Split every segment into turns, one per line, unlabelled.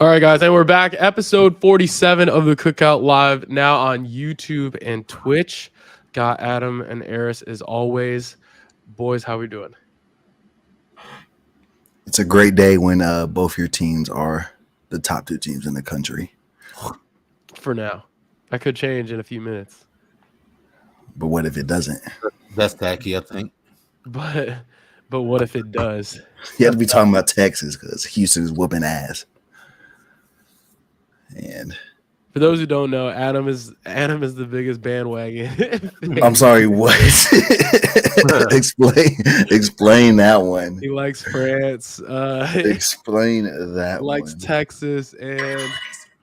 All right, guys, and we're back. Episode 47 of the Cookout Live, now on YouTube and Twitch. Got Adam and Eris as always. Boys, how we doing?
It's a great day when both your teams are the top two teams in the country.
For now. That could change in a few minutes.
But what if it doesn't?
That's tacky, I think.
But what if it does?
You have to be talking about Texas because Houston is whooping ass. And
for those who don't know, Adam is the biggest bandwagon.
I'm sorry, what? explain that one.
He likes France.
Explain that
he likes
one. Texas
and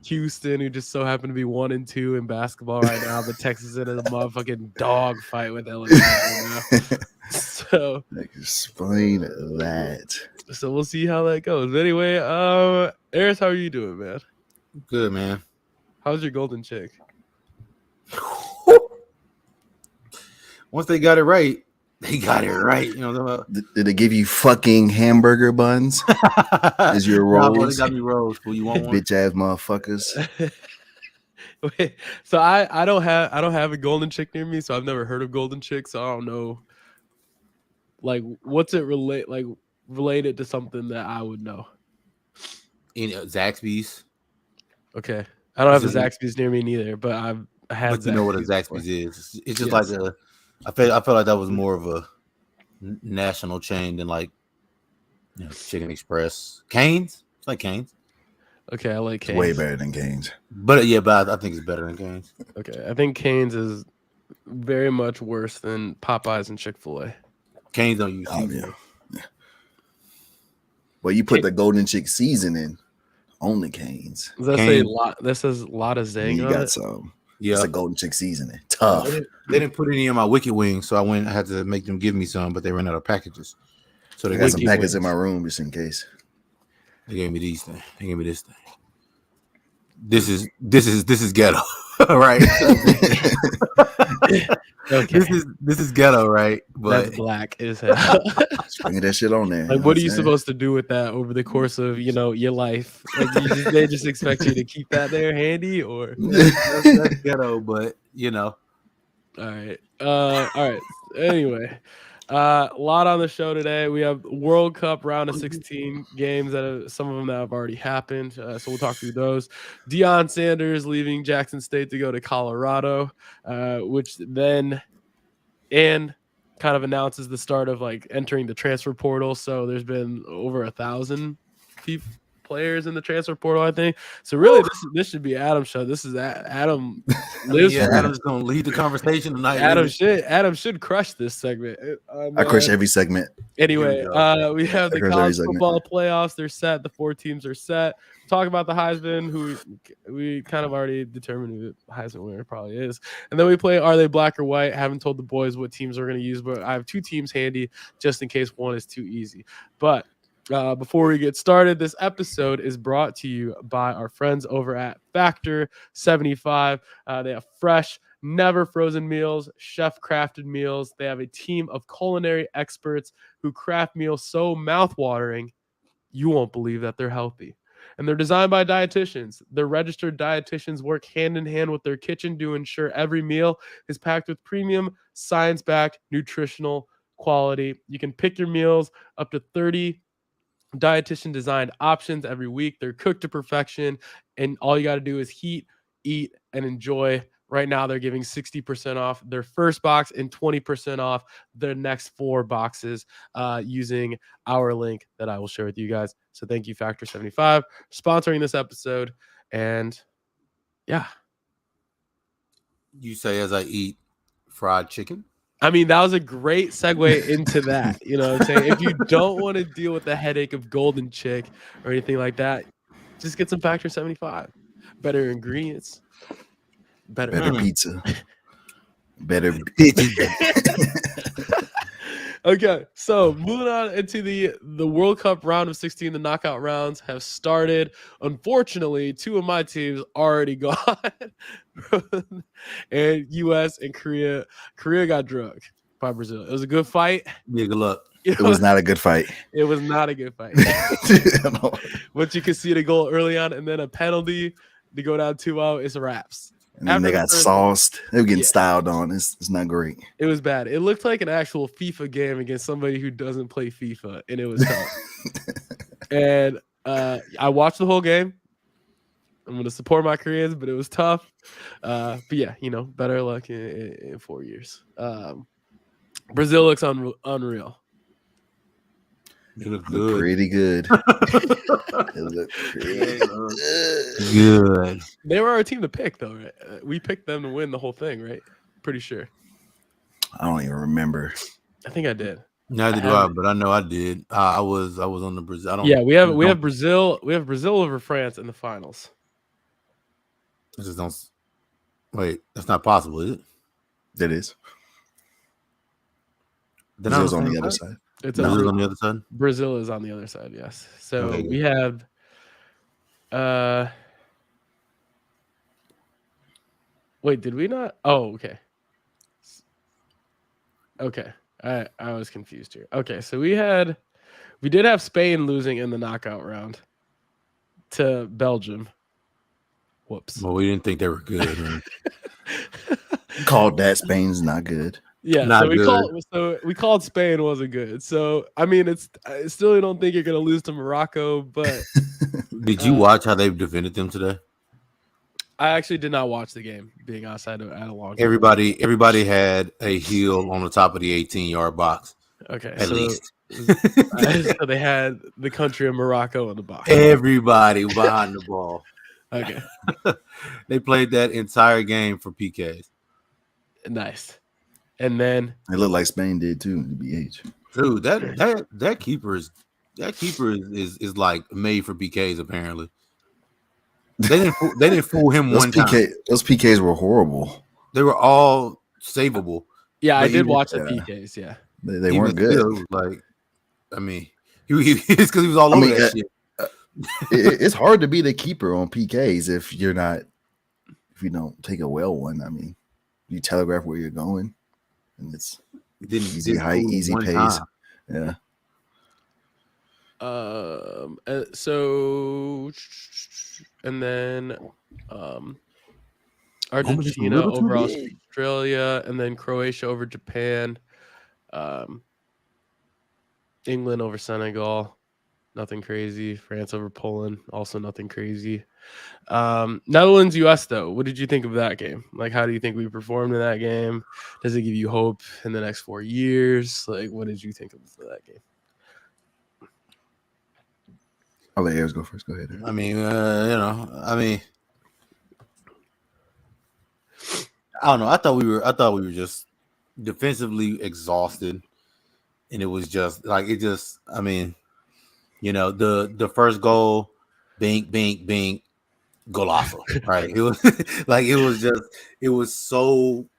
Houston, who just so happen to be 1 and 2 in basketball right now, but Texas is in a motherfucking dog fight with LA right now. So
explain that.
So we'll see how that goes. Anyway, Eris, how are you doing, man?
Good, man.
How's your golden chick?
Once they got it right, they got it right. You know what I'm talking about?
Did they give you fucking hamburger buns as your rolls?
No, they got me rolls. Well, you want one?
Bitch ass motherfuckers.
Wait, so I don't have a golden chick near me, so I've never heard of golden chick, so I don't know. Like, what's it related to something that I would know?
Zaxby's.
Okay, I don't have a Zaxby's near me neither, but I've had.
But you know what a Zaxby's is? It's just like a. I felt like that was more of a national chain than like, Chicken Express. Cane's. It's like Cane's.
Okay, I like Cane's.
Way better than Cane's.
But I think it's better than Cane's.
Okay, I think Cane's is very much worse than Popeyes and Chick-fil-A.
Cane's don't use
seafood. Yeah. Well, you put the golden chick seasoning on the Cane's.
Does that say that says a lot of zing?
You got some.
Yeah,
it's a golden chick seasoning. Tough.
They didn't put any in my Wicked Wings, so I had to make them give me some, but they ran out of packages. So
they got some packets in my room just in case.
They gave me these things. They gave me this thing. This is ghetto, right?
Okay.
This is ghetto, right? But
that's black as hell.
Bring that shit on there.
Like, what are you supposed to do with that over the course of your life? Like, they just expect you to keep that there handy, or
that's ghetto, but
All right, all right. Anyway, a lot on the show today. We have World Cup round of 16 games some of them that have already happened. So we'll talk through those. Deion Sanders leaving Jackson State to go to Colorado, which then kind of announces the start of entering the transfer portal. So there's been over 1,000 players in the transfer portal, I think. So really, this should be Adam's show. This is Adam lives.
Adam's gonna lead the conversation tonight.
Adam should crush this segment.
I crush every segment.
Anyway, we have the college football playoffs. They're set. The 4 teams are set. Talk about the Heisman, who we kind of already determined who the Heisman winner probably is. And then we play Are They Black or White? Haven't told the boys what teams we're going to use, but I have 2 teams handy just in case one is too easy. But before we get started, this episode is brought to you by our friends over at Factor 75. They have fresh, never frozen meals, chef crafted meals. They have a team of culinary experts who craft meals so mouthwatering, you won't believe that they're healthy. And they're designed by dietitians. Their registered dietitians work hand in hand with their kitchen to ensure every meal is packed with premium, science-backed, nutritional quality. You can pick your meals, up to 30 dietitian designed options every week. They're cooked to perfection, and all you got to do is heat, eat, and enjoy. Right now, they're giving 60% off their first box and 20% off their next 4 boxes using our link that I will share with you guys. So thank you, Factor 75, sponsoring this episode. And yeah.
You say as I eat fried chicken?
I mean, that was a great segue into that. You know what I'm saying? If you don't want to deal with the headache of golden chick or anything like that, just get some Factor 75. Better ingredients. Better
pizza. Better.
Okay, so moving on into the World Cup round of 16, the knockout rounds have started. Unfortunately, 2 of my teams already gone, and U.S. and Korea. Korea got drugged by Brazil. It was a good fight.
Yeah, good luck.
It was not a good fight.
It was not a good fight. Once you concede a goal early on and then a penalty to go down 2-0, it's wraps.
And then they got sauced. They were getting styled on. It's not great.
It was bad. It looked like an actual FIFA game against somebody who doesn't play FIFA, and it was tough. And I watched the whole game. I'm going to support my Koreans, but it was tough. But yeah, better luck in 4 years. Brazil looks unreal.
It looked good.
Pretty good. It looked pretty
good.
They were our team to pick, though, right? We picked them to win the whole thing, right? Pretty sure.
I don't even remember.
I think I did.
Neither do I, but I know I did. I was on the Brazil.
We have Brazil. We have Brazil over France in the finals.
I just don't. Wait, that's not possible, is it?
It is.
Brazil's
on the other side.
Brazil's on the other side?
Brazil is on the other side, yes. So
okay,
we have wait, did we not? Oh, okay. Okay. I was confused here. Okay, so we did have Spain losing in the knockout round to Belgium. Whoops.
Well, we didn't think they were good.
Called that Spain's not good.
Yeah,
not
so we called Spain wasn't good. So I mean, I still don't think you're gonna lose to Morocco, but
did you watch how they've defended them today?
I actually did not watch the game, being outside at a long time.
Everybody had a heel on the top of the 18-yard box.
Okay,
at least.
So they had the country of Morocco in the box.
Everybody behind the ball.
Okay.
They played that entire game for PKs.
Nice. And then
it looked like Spain did too, the BH.
Dude, that keeper is like made for PKs apparently. They didn't fool him one time.
Those PKs were horrible.
They were all savable.
Yeah, I did watch the PKs. Yeah,
they weren't good.
Still, like, I mean, it's because he was all over that shit.
It's hard to be the keeper on PKs if you don't take a well one. I mean, you telegraph where you're going, and it's easy height, easy pace. Time. Yeah.
So, and then Argentina over Australia, and then Croatia over Japan, England over Senegal, nothing crazy. France over Poland, also nothing crazy. Netherlands, US though, what did you think of that game? Like, how do you think we performed in that game? Does it give you hope in the next 4 years? Like, what did you think of that game?
I'll let Ayers go first. Go ahead.
I mean, I don't know. I thought we were just defensively exhausted, and it was just like I mean, the first goal, bink, bink, bink, golazo, right? It was like it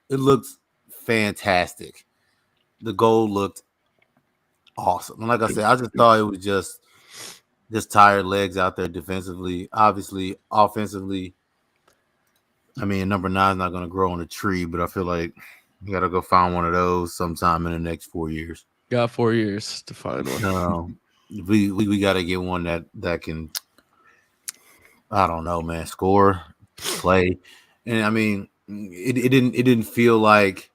looked fantastic. The goal looked awesome, and like I said, I just thought it was just tired legs out there defensively. Obviously, offensively, I mean, number 9 is not going to grow on a tree, but I feel like you got to go find one of those sometime in the next 4 years.
Got 4 years to find one.
We got to get one that can, I don't know, man, score, play, and I mean, it didn't feel like,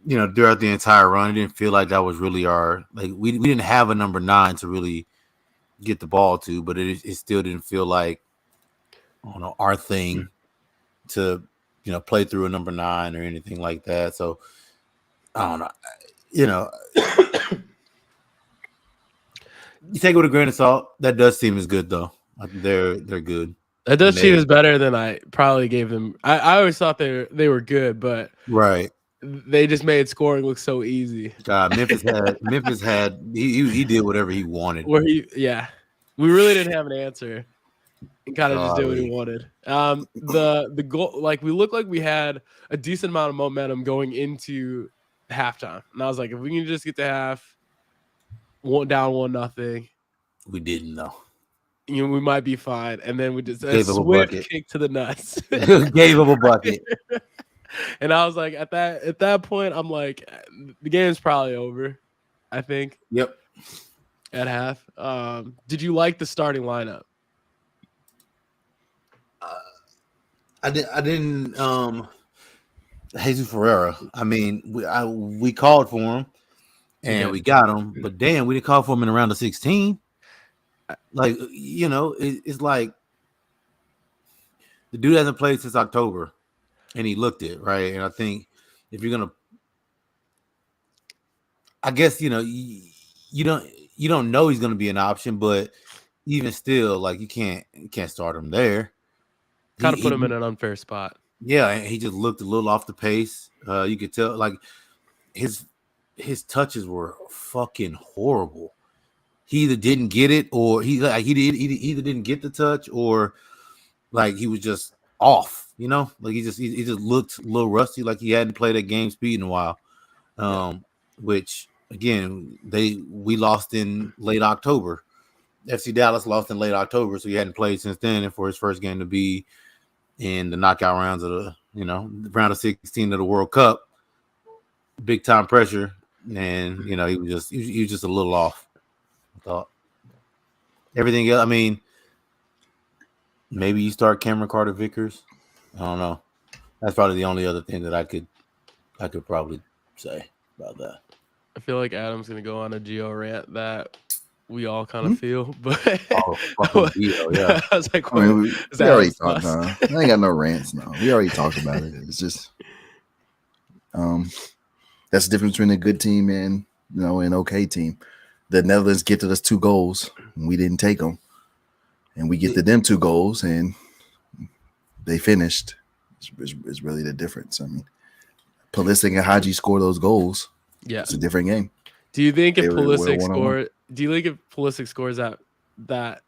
throughout the entire run, it didn't feel like that was really we didn't have a number 9 to really get the ball to, but it still didn't feel like, I don't know, our thing to play through a number 9 or anything like that. So I don't know, you take it with a grain of salt. That Dutch team is good though. They're good.
That Dutch team is better than I probably gave them. I always thought they were good, but
right.
They just made scoring look so easy.
God, Memphis had he did whatever he wanted.
We really didn't have an answer. And kind of just did what he wanted. The goal, like, we looked like we had a decent amount of momentum going into halftime, and I was like, if we can just get to half, down 1-0.
We didn't though.
We might be fine, and then we just
swift
kick to the nuts.
Gave him a bucket.
And I was like, at that point, I'm like, the game's probably over. I think.
Yep.
At half. Did you like the starting lineup?
I didn't. Jesus Ferreira. I mean, we called for him and we got him, but damn, we didn't call for him in around the 16. Like, it's like the dude hasn't played since October, and he looked it right. And I think if you're gonna, I guess you don't know he's gonna be an option, but even still, like you can't start him there.
Kind of put him in an unfair spot.
Yeah, and he just looked a little off the pace. You could tell, like his touches were fucking horrible. He either didn't get it, or he either didn't get the touch, or like he was just off. Like he just looked a little rusty, like he hadn't played at game speed in a while. Which again, we lost in late October. FC Dallas lost in late October, so he hadn't played since then. And for his first game to be in the knockout rounds of the round of 16 of the World Cup, big time pressure, and he was just a little off. I thought everything else. I mean, maybe you start Cameron Carter-Vickers. I don't know. That's probably the only other thing that I could probably say about that.
I feel like Adam's gonna go on a Gio rant that we all kind of feel, but
Gio, yeah.
I was like,
we already talked. I ain't got no rants. No, we already talked about it. It's just, that's the difference between a good team and an okay team. The Netherlands gifted us 2 goals, and we didn't take them, and we gifted them 2 goals, and they finished. It's really the difference. I mean, Pulisic and Haji score those goals.
Yeah,
it's a different game.
Do you think if Pulisic scores that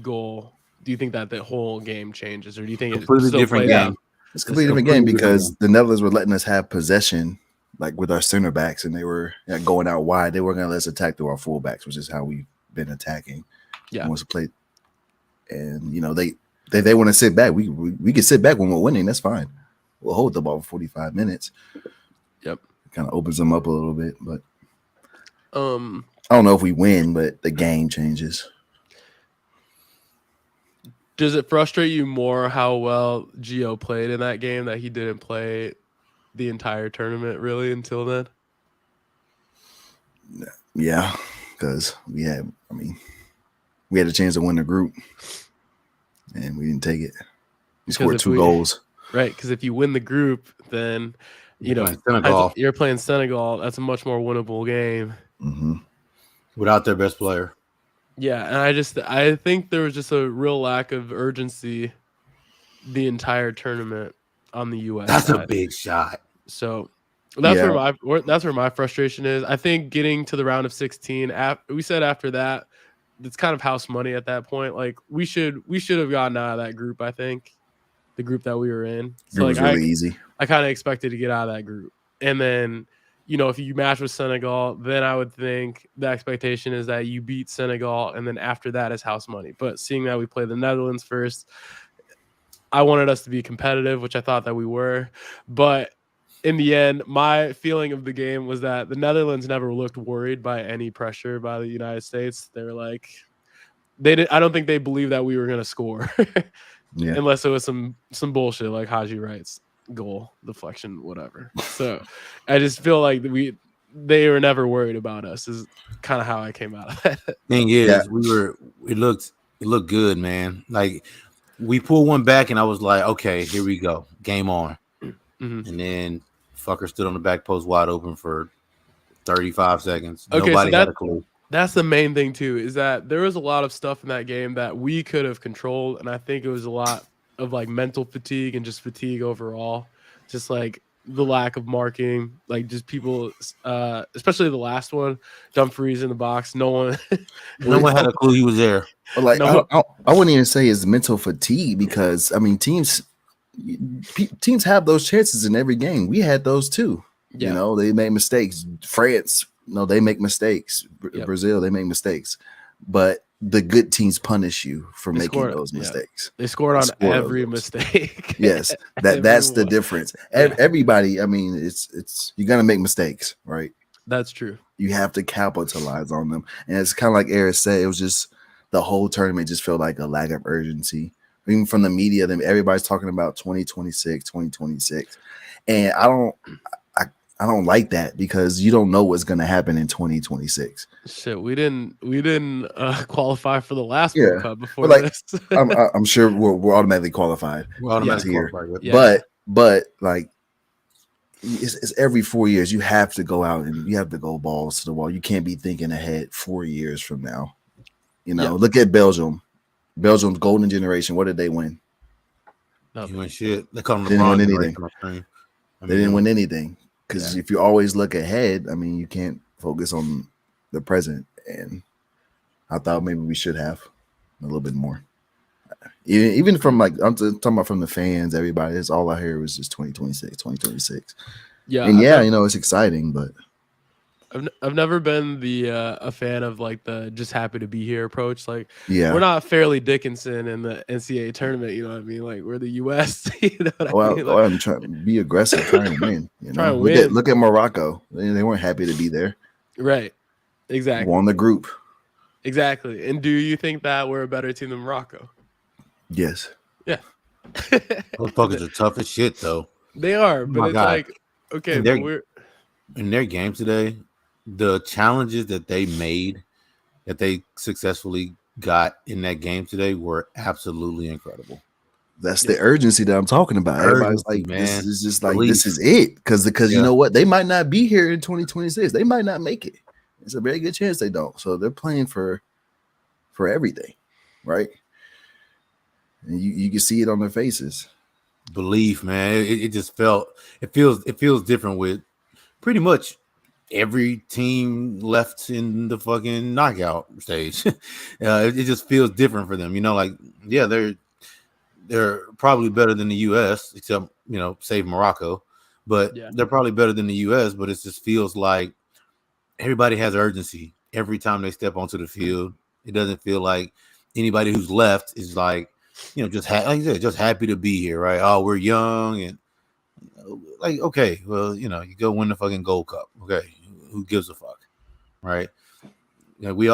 goal, do you think that the whole game changes, or do you think it's
completely different game?
It's a completely different game because the Netherlands were letting us have possession, like with our center backs, and they were going out wide. They weren't going to let us attack through our fullbacks, which is how we've been attacking.
Yeah,
once we played, and they want to sit back. We can sit back when we're winning. That's fine. We'll hold the ball for 45 minutes.
Yep,
it kind of opens them up a little bit, but
I
don't know if we win, but the game changes.
Does it frustrate you more how well Gio played in that game that he didn't play the entire tournament really until then?
Yeah, because we had a chance to win the group, and we didn't take it. We scored 2 goals.
Right, because if you win the group, then you're playing Senegal. That's a much more winnable game.
Mm-hmm.
Without their best player.
Yeah, and I think there was just a real lack of urgency the entire tournament on the U.S.
That's
side.
A big shot.
So that's where my frustration is. I think getting to the round of 16, we said after that, it's kind of house money at that point. Like we should have gotten out of that group. I think the group that we were in. So
it was really easy.
I kind of expected to get out of that group, and then. If you match with Senegal, then I would think the expectation is that you beat Senegal, and then after that is house money. But seeing that we play the Netherlands first, I wanted us to be competitive, which I thought that we were. But in the end, my feeling of the game was that the Netherlands never looked worried by any pressure by the United States. They were like, I don't think they believed that we were going to score, unless it was some bullshit like Haji writes. Goal, deflection, whatever. So I just feel like they were never worried about us is kind of how I came out of that.
Thing is, it looked good, man. Like we pulled one back and I was like, okay, here we go. Game on.
Mm-hmm.
And then fucker stood on the back post wide open for 35 seconds.
Okay,
Nobody had a clue.
That's the main thing too, is that there was a lot of stuff in that game that we could have controlled, and I think it was a lot of like mental fatigue and just fatigue overall, just like the lack of marking, like just people, especially the last one, Dumfries in the box. No one
had a clue he was there.
Like I wouldn't even say it's mental fatigue because teams have those chances in every game. We had those too. Yeah. They made mistakes. France, they make mistakes. Yep. Brazil, they make mistakes, but the good teams punish you for making those mistakes.
They scored on every mistake.
Yes, that's the difference. Everybody, it's you're gonna make mistakes, right?
That's true.
You have to capitalize on them. And it's kind of like Eric said, it was just the whole tournament just felt like a lack of urgency. Even from the media, everybody's talking about 2026. And I don't like that because you don't know what's going to happen in 2026.
Shit, we didn't qualify for the last World Cup before this.
I'm sure we're automatically qualified.
We're automatically qualified.
Yeah. But like it's every 4 years you have to go out and you have to go balls to the wall. You can't be thinking ahead 4 years from now. Look at Belgium. Belgium's golden generation. What did they win?
Nothing. Win shit. They call them
didn't win anything. They didn't win anything because if you always look ahead, I mean, you can't focus on the present. And I thought maybe we should have a little bit more. Even from I'm talking about from the fans, everybody. It's all I hear was just 2026.
Yeah,
and it's exciting, but
I've never been a fan of like the just happy to be here approach. Like,
we're
not Fairleigh Dickinson in the NCAA tournament. You know what I mean? Like, we're the U.S. You know
what I mean? I'm trying to be aggressive, trying to win. Look at Morocco. They weren't happy to be there.
Right. Exactly.
Won the group.
Exactly. And do you think that we're a better team than Morocco?
Yes.
Yeah.
Those fuckers are tough as shit, though.
They are, but it's like, okay,
in their game today, the challenges that they made, that they successfully got in that game today were absolutely incredible.
That's the urgency that I'm talking about. Everybody's like, man, this is just like, this is it. Because you know what? They might not be here in 2026. They might not make it. It's a very good chance they don't. So they're playing for everything, right? And you can see it on their faces.
Belief, man. It just feels different with pretty much every team left in the fucking knockout stage. It just feels different for them. They're probably better than the U.S. except save Morocco, but they're probably better than the U.S. But it just feels like everybody has urgency every time they step onto the field. It doesn't feel like anybody who's left is like, just like you said, just happy to be here, right? Oh, we're young and like, okay, well, you go win the fucking Gold Cup. Okay, who gives a fuck, right? We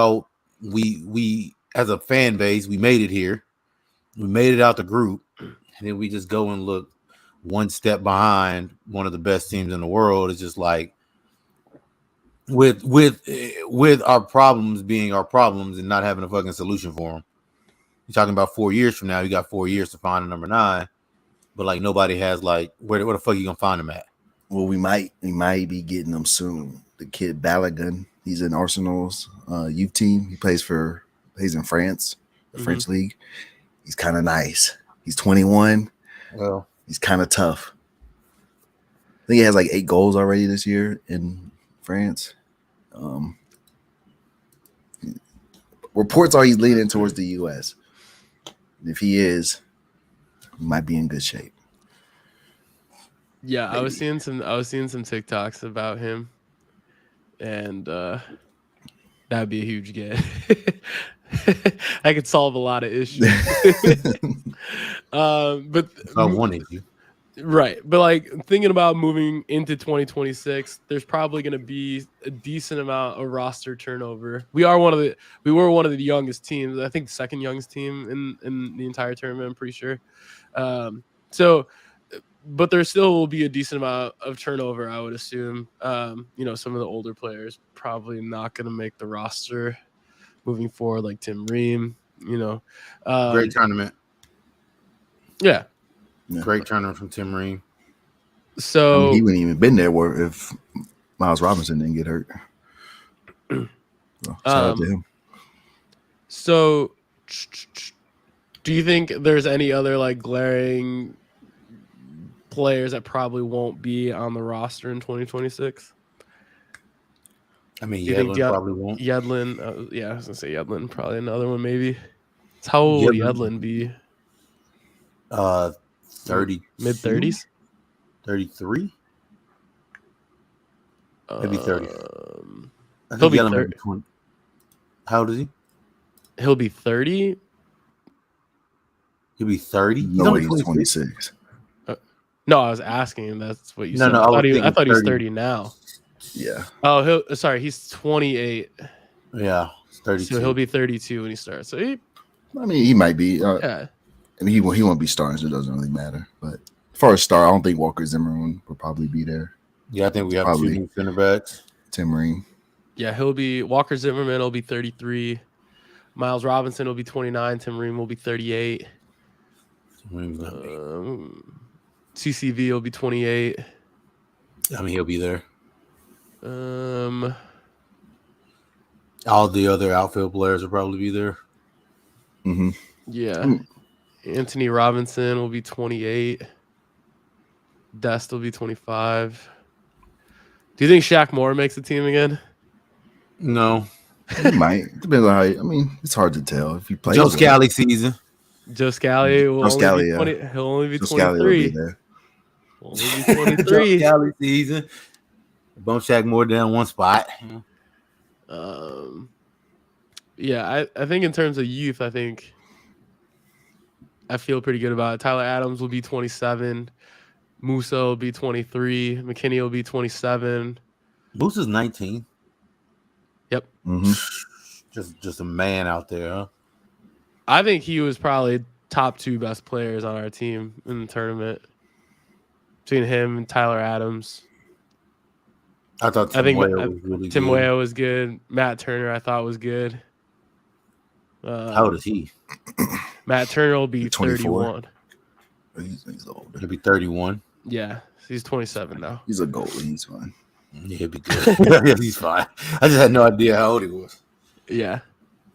as a fan base, we made it here. We made it out the group, and then we just go and look one step behind one of the best teams in the world. It's just like with our problems being our problems and not having a fucking solution for them. You're talking about 4 years from now. You got 4 years to find a number 9, but like nobody has like where the fuck you gonna find them at?
Well, we might be getting them soon. The kid Balogun, he's in Arsenal's youth team. He's in France, the French league. He's kind of nice. He's 21.
Well,
he's kind of tough. I think he has like 8 goals already this year in France. Reports are he's leaning towards the U.S. If he is, he might be in good shape.
Yeah, maybe. I was seeing some TikToks about him, and that'd be a huge get. I could solve a lot of issues. But
I wanted you.
Right. But like thinking about moving into 2026, there's probably going to be a decent amount of roster turnover. We were one of the youngest teams. I think the second youngest team in the entire tournament, I'm pretty sure. But there still will be a decent amount of turnover, I would assume. Some of the older players probably not going to make the roster moving forward, like Tim Ream,
Great tournament.
Yeah.
Great tournament from Tim Ream.
So
he wouldn't even been there if Miles Robinson didn't get hurt. So, shout out to him.
So do you think there's any other like glaring players that probably won't be on the roster in 2026?
I mean, Yedlin probably won't.
Yedlin, I was gonna say Yedlin, probably another one maybe. How old would Yedlin be?
30,
mid-30s,
33, maybe 30.
He'll be 30.
How old is he?
He'll be 30.
He'll be 30.
No, he's 26.
No, I was asking. That's what you said.
No,
I thought he was 30 now.
Yeah.
Oh, he's 28.
Yeah, 32.
So he'll be 32 when he starts. So
he might be.
Yeah.
And he won't be starting, so it doesn't really matter. But as far as start, I don't think Walker Zimmerman will probably be there.
Yeah, I think we have two new center backs.
Tim Ream.
Yeah, Walker Zimmerman will be 33. Miles Robinson will be 29. Tim Ream will be 38. CCV will be 28.
I mean, he'll be there.
All
the other outfield players will probably be there.
Mm-hmm.
Yeah. Anthony Robinson will be 28. Dest will be 25. Do you think Shaq Moore makes the team again?
No.
He might. Depends on how. It's hard to tell if he plays.
Joe Scally season.
Joe Scally will only be 20. He'll only be 23. He'll only be 23.
Joe Scally season. Bump Shaq Moore down one spot.
Yeah, I think in terms of youth, I feel pretty good about it. Tyler Adams will be 27. Musa will be 23. McKinney will be 27.
Musa's 19.
Yep.
Mm-hmm.
Just a man out there, huh?
I think he was probably top 2 best players on our team in the tournament. Between him and Tyler Adams.
I thought Tim Weah was really good.
Tim Weah was good. Matt Turner, I thought, was good.
How old is he?
Matt Turner will be 31.
He's old.
He'll be 31.
Yeah, he's 27 now.
He's a goalie. He's fine.
Yeah, he'll be good. Yeah, he's fine. I just had no idea how old he was.
Yeah,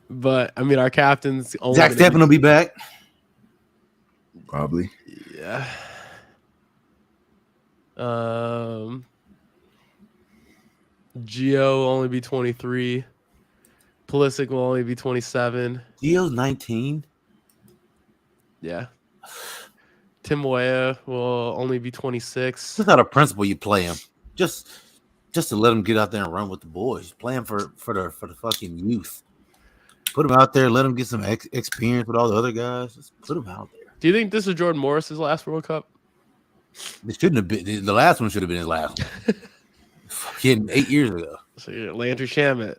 but our captain's only
Zach Steffen will be back.
Probably.
Yeah. Gio will only be 23. Pulisic will only be 27.
Gio's 19.
Yeah. Tim Weah will only be 26.
Just out of principle, you play him. Just to let him get out there and run with the boys. Play him for the fucking youth. Put him out there. Let him get some experience with all the other guys. Just put him out there.
Do you think this is Jordan Morris's last World Cup?
It shouldn't have been. The last one should have been his last one. Fucking 8 years ago.
So Landry Shamet.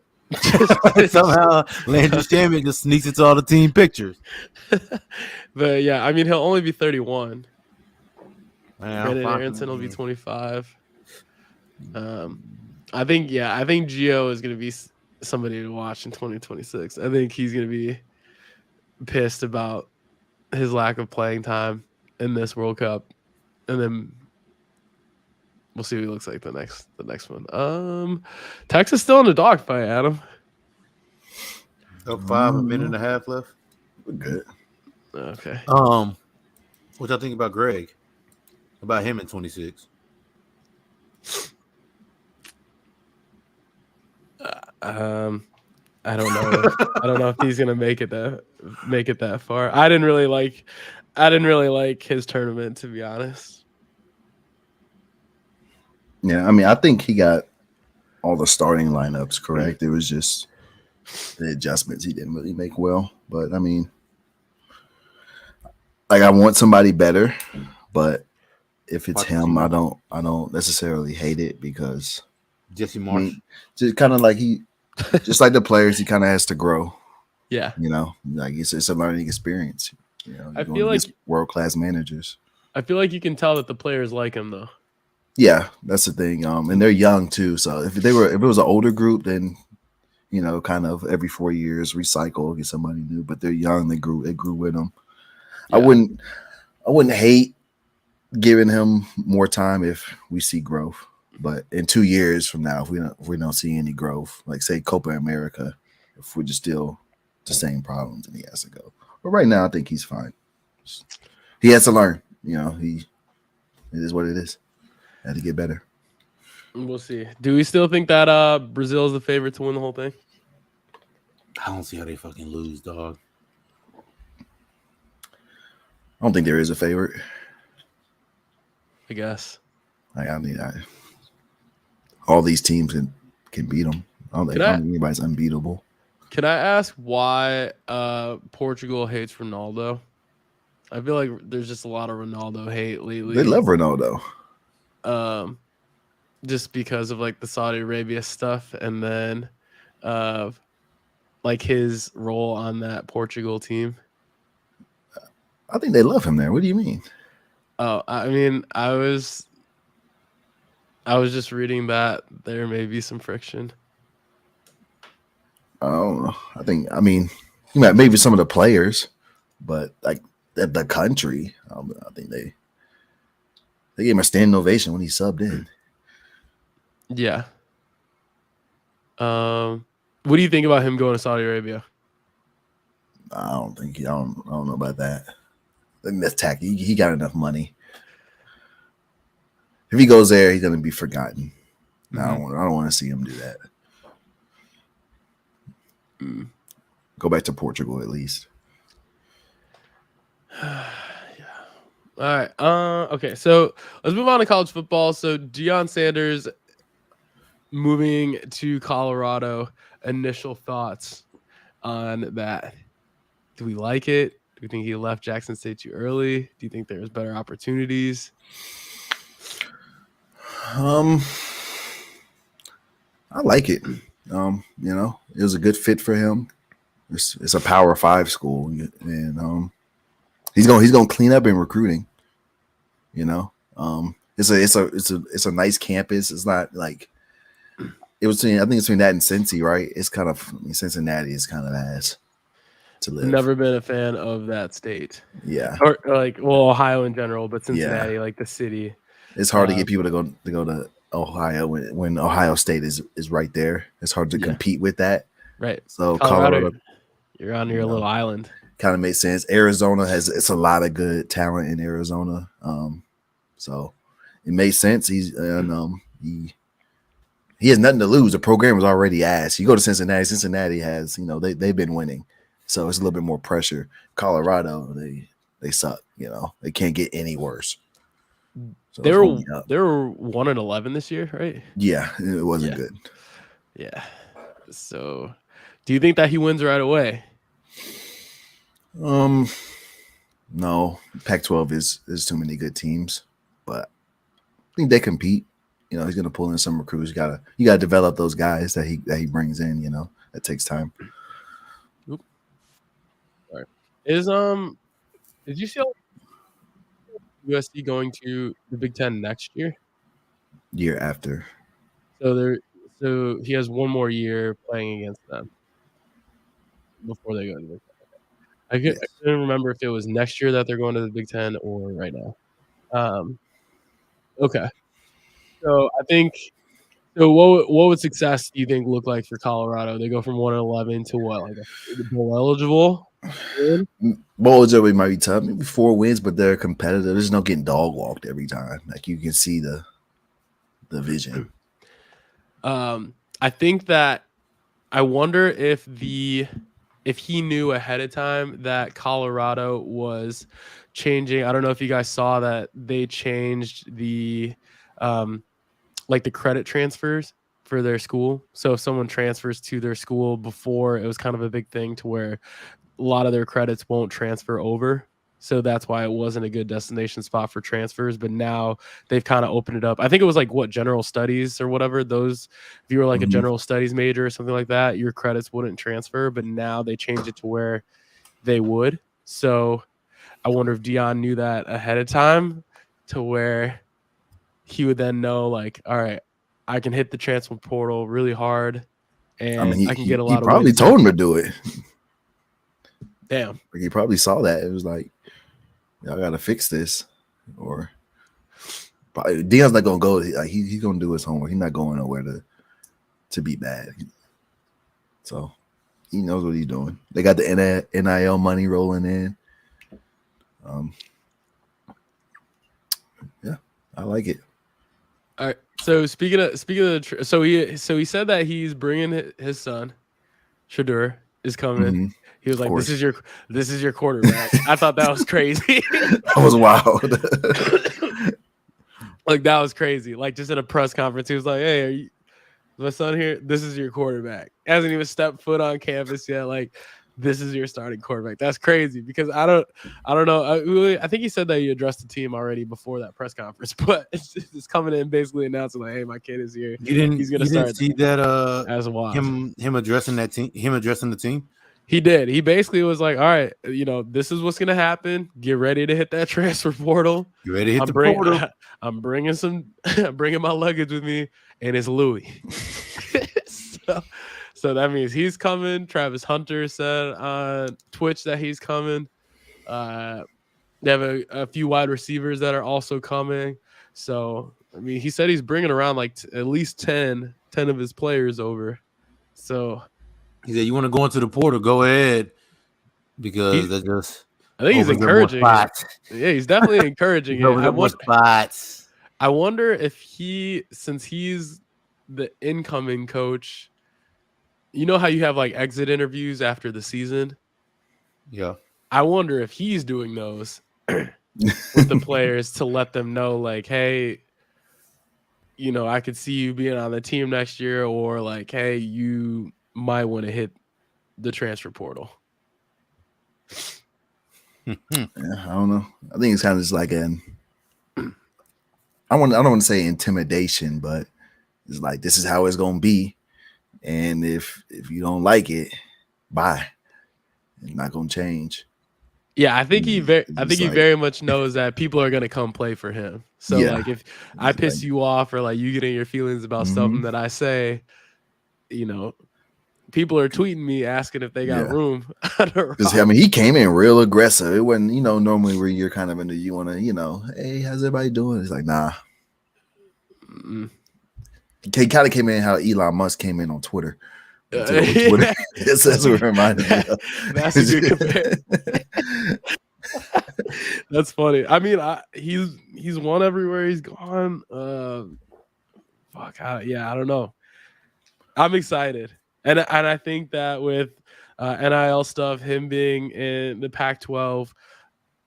Somehow Landry Shamet just sneaks into all the team pictures.
But yeah, he'll only be 31.
Man,
Brandon Aronson will be 25. I think Gio is going to be somebody to watch in 2026. I think he's going to be pissed about his lack of playing time in this World Cup, and then we'll see what he looks like the next one. Texas still in the dogfight, Adam.
Up 5, a minute and a half left.
We're good.
Okay.
What y'all think about Greg? About him in 26?
I don't know. I don't know if he's gonna make it that far. I didn't really like his tournament, to be honest.
Yeah, I think he got all the starting lineups correct. It was just the adjustments he didn't really make well. But I want somebody better, but if it's him, I don't necessarily hate it because
Jesse Marsh,
just kind of like just like the players, he kind of has to grow.
Yeah,
it's a learning experience.
I feel like
world-class managers.
I feel like you can tell that the players like him though.
Yeah, that's the thing. And they're young too. So if it was an older group, then kind of every 4 years recycle, get somebody new. But they're young. They grew with them. Yeah. I wouldn't hate giving him more time if we see growth. But in 2 years from now, if we don't see any growth, like say Copa America, if we're just still the same problems, then he has to go. But right now, I think he's fine. He has to learn. It is what it is. Had to get better.
We'll see. Do we still think that Brazil is the favorite to win the whole thing?
I don't see how they fucking lose, dog.
I don't think there is a favorite.
I guess.
All these teams can beat them. I don't think anybody's unbeatable.
Can I ask why Portugal hates Ronaldo? I feel like there's just a lot of Ronaldo hate lately.
They love Ronaldo.
just because of like the Saudi Arabia stuff, and then like his role on that Portugal team.
I think they love him there. What do you mean?
Oh, I mean, I was just reading that there may be some friction.
I don't know. I mean, maybe some of the players, but like the country, I think they gave him a standing ovation when he subbed in.
Yeah. What do you think about him going to Saudi Arabia?
I don't know about that. I think that's tacky. He got enough money. If he goes there, he's gonna be forgotten. Mm-hmm. I don't want to see him do that. Go back to Portugal at least.
Yeah. All right. Okay. So let's move on to college football. So Deion Sanders moving to Colorado. Initial thoughts on that? Do we like it? Do we think he left Jackson State too early? Do you think there's better opportunities?
I like it. It was a good fit for him. It's a Power 5 school, and he's gonna clean up in recruiting. It's a nice campus. It's not like it was. I think it's between that and Cincy, right? It's kind of Cincinnati is kind of ass to live.
Never been a fan of that state.
Yeah,
or like Ohio in general, but Cincinnati, like the city.
It's hard to get people to go to Ohio when Ohio State is right there. It's hard to compete with that.
Right.
So Colorado,
you're on your little island.
Kind of makes sense. Arizona it's a lot of good talent in Arizona. So it makes sense. He has nothing to lose. The program is already ass. You go to Cincinnati. Cincinnati has, they've been winning. So it's a little bit more pressure. Colorado, they suck, They can't get any worse. So
they were 1-11 this year, right?
Yeah, it wasn't good.
Yeah. So do you think that he wins right away?
No. Pac-12 is too many good teams, but I think they compete. He's gonna pull in some recruits. You gotta develop those guys that he brings in, that takes time.
Oop. All right. Did you see USC going to the Big Ten next year?
Year after.
So he has one more year playing against them before they go to the Big Ten. I couldn't remember if it was next year that they're going to the Big Ten or right now. Okay. So I think what would success do you think look like for Colorado? They go from 1-11 to what, like a bowl eligible?
Bowl eligible might be tough, maybe 4 wins, but they're competitive. There's no getting dog walked every time. Like you can see the vision.
I think that I wonder if he knew ahead of time that Colorado was changing. I don't know if you guys saw that they changed the like the credit transfers for their school. So if someone transfers to their school, before it was kind of a big thing to where a lot of their credits won't transfer over. So that's why it wasn't a good destination spot for transfers. But now they've kind of opened it up. I think it was like general studies or whatever. Those, if you were like a general studies major or something like that, your credits wouldn't transfer. But now they changed it to where they would. So I wonder if Deion knew that ahead of time to where he would then know, like, all right, I can hit the transfer portal really hard, and I can get a lot of.
He probably told him to do it.
Damn.
He probably saw that. It was like, I got to fix this. Or Deion's not going to go. Like, he's going to do his homework. He's not going nowhere to be bad. So he knows what he's doing. They got the NIL money rolling in. Yeah, I like it.
All right. So speaking of so he said that he's bringing his son, Shadur, is coming. Mm-hmm. He was like, "This is your quarterback." I thought that was crazy.
That was wild.
Like that was crazy. Like just at a press conference, he was like, "Hey, my son here? This is your quarterback." Hasn't even stepped foot on campus yet. Like this is your starting quarterback. That's crazy because I don't know. I think he said that he addressed the team already before that press conference, but it's coming in basically announcing like, hey, my kid is here. He's gonna start.
See that
as a watch.
him addressing that team, him addressing the team.
He did. He basically was like, all right, this is what's gonna happen. Get ready to hit that transfer portal.
You ready to hit the portal?
I'm bringing my luggage with me, and it's Louis. So that means he's coming. Travis Hunter said on Twitch that he's coming. They have a few wide receivers that are also coming. So, I mean, he said he's bringing around like at least 10 of his players over. So
he said, you want to go into the portal, go ahead. Because that just
I think he's encouraging it. Yeah, he's definitely encouraging it. I wonder if since he's the incoming coach, you know how you have like exit interviews after the season?
Yeah.
I wonder if he's doing those with the players to let them know, like, hey, I could see you being on the team next year, or like, hey, you might want to hit the transfer portal.
Yeah, I don't know. I think it's kind of just like I don't want to say intimidation, but it's like this is how it's gonna be, and if you don't like it, bye. It's not gonna change.
Yeah, I think he very much knows that people are gonna come play for him. So like, if I piss you off or like you get in your feelings about something that I say, people are tweeting me asking if they got room.
Because I mean, he came in real aggressive. It wasn't, normally where you're kind of into, you want to, hey, how's everybody doing? It's like, nah. He kind of came in how Elon Musk came in on Twitter. Twitter. That's what it reminded me of.
That's a good comparison. That's funny. I mean, he's won everywhere he's gone. I don't know. I'm excited. And I think that with NIL stuff, him being in the Pac-12,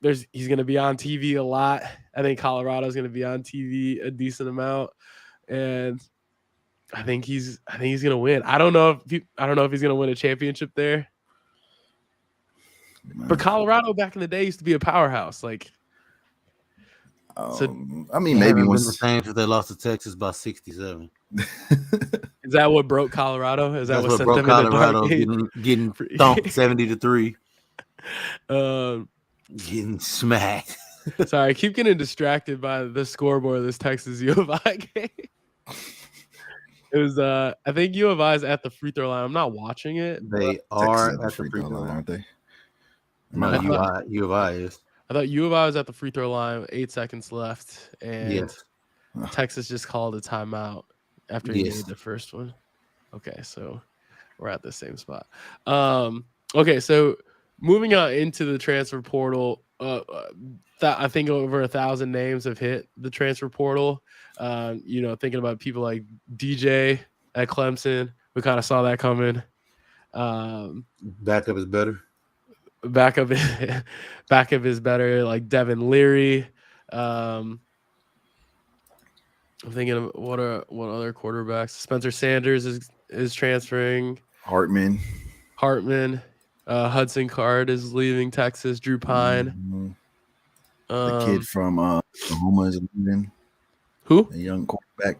he's going to be on TV a lot. I think Colorado's going to be on TV a decent amount, and I think he's going to win. I don't know if he's going to win a championship there. But Colorado back in the day used to be a powerhouse. Like,
I mean, maybe once
the same if they lost to Texas by 67.
Is that what broke Colorado? Is that what sent
broke
them
Colorado getting thumped 70-3? Getting smacked.
Sorry, I keep getting distracted by the scoreboard of this Texas U of I game. It was I think U of I is at the free throw line. I'm not watching it.
They are at the free throw line, aren't they? No, U of I is.
I thought U of I was at the free throw line with 8 seconds left, and Texas just called a timeout after he made the first one. Okay, so we're at the same spot. Okay, so moving on into the transfer portal, I think over 1,000 names have hit the transfer portal. Thinking about people like DJ at Clemson, we kind of saw that coming.
Backup is better.
Backup is better. Like Devin Leary. I'm thinking of what other quarterbacks. Spencer Sanders is transferring.
Hartman.
Hudson Card is leaving Texas. Drew Pine.
Mm-hmm. The kid from Oklahoma is leaving.
Who?
A young quarterback.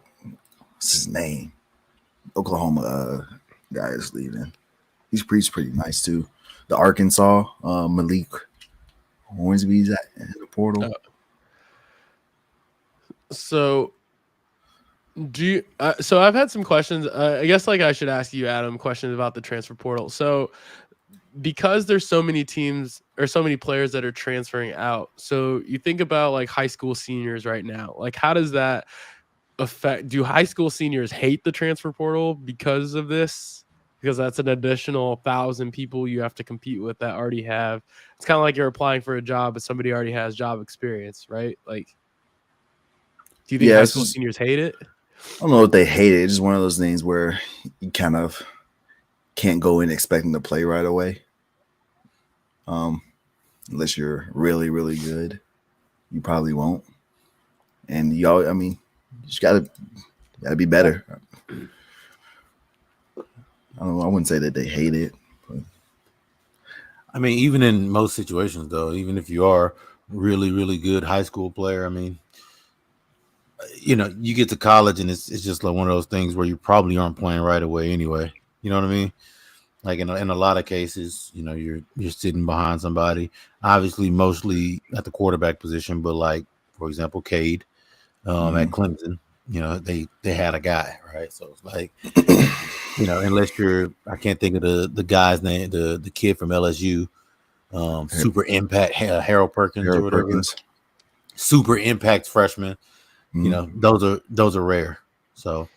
What's his name? Oklahoma guy is leaving. He's pretty nice too. The Arkansas Malik Hornsby's at the portal. So I've had some questions. I guess I should ask you, Adam, questions about the transfer portal. So because there's so many teams or so many players that are transferring out, so you think about like high school seniors right now. Like, how does that affect? Do high school seniors hate the transfer portal because of this? Because that's an additional 1,000 people you have to compete with that already have. It's kind of like you're applying for a job, but somebody already has job experience, right? Like, do you think high school seniors hate it? I don't know if they hate it. It's just one of those things where you kind of can't go in expecting to play right away. Unless you're really, really good, you probably won't. And you just gotta be better. I don't know. I wouldn't say that they hate it. But
I mean, even in most situations, though, even if you are really, really good high school player, I mean, you get to college and it's just like one of those things where you probably aren't playing right away anyway. You know what I mean? Like in a lot of cases, you're sitting behind somebody, obviously mostly at the quarterback position, but like for example, Cade at Clemson, they had a guy, right? So it's like, unless I can't think of the guy's name, the kid from LSU, super impact Harold Perkins or whatever, super impact freshman. Those are rare. So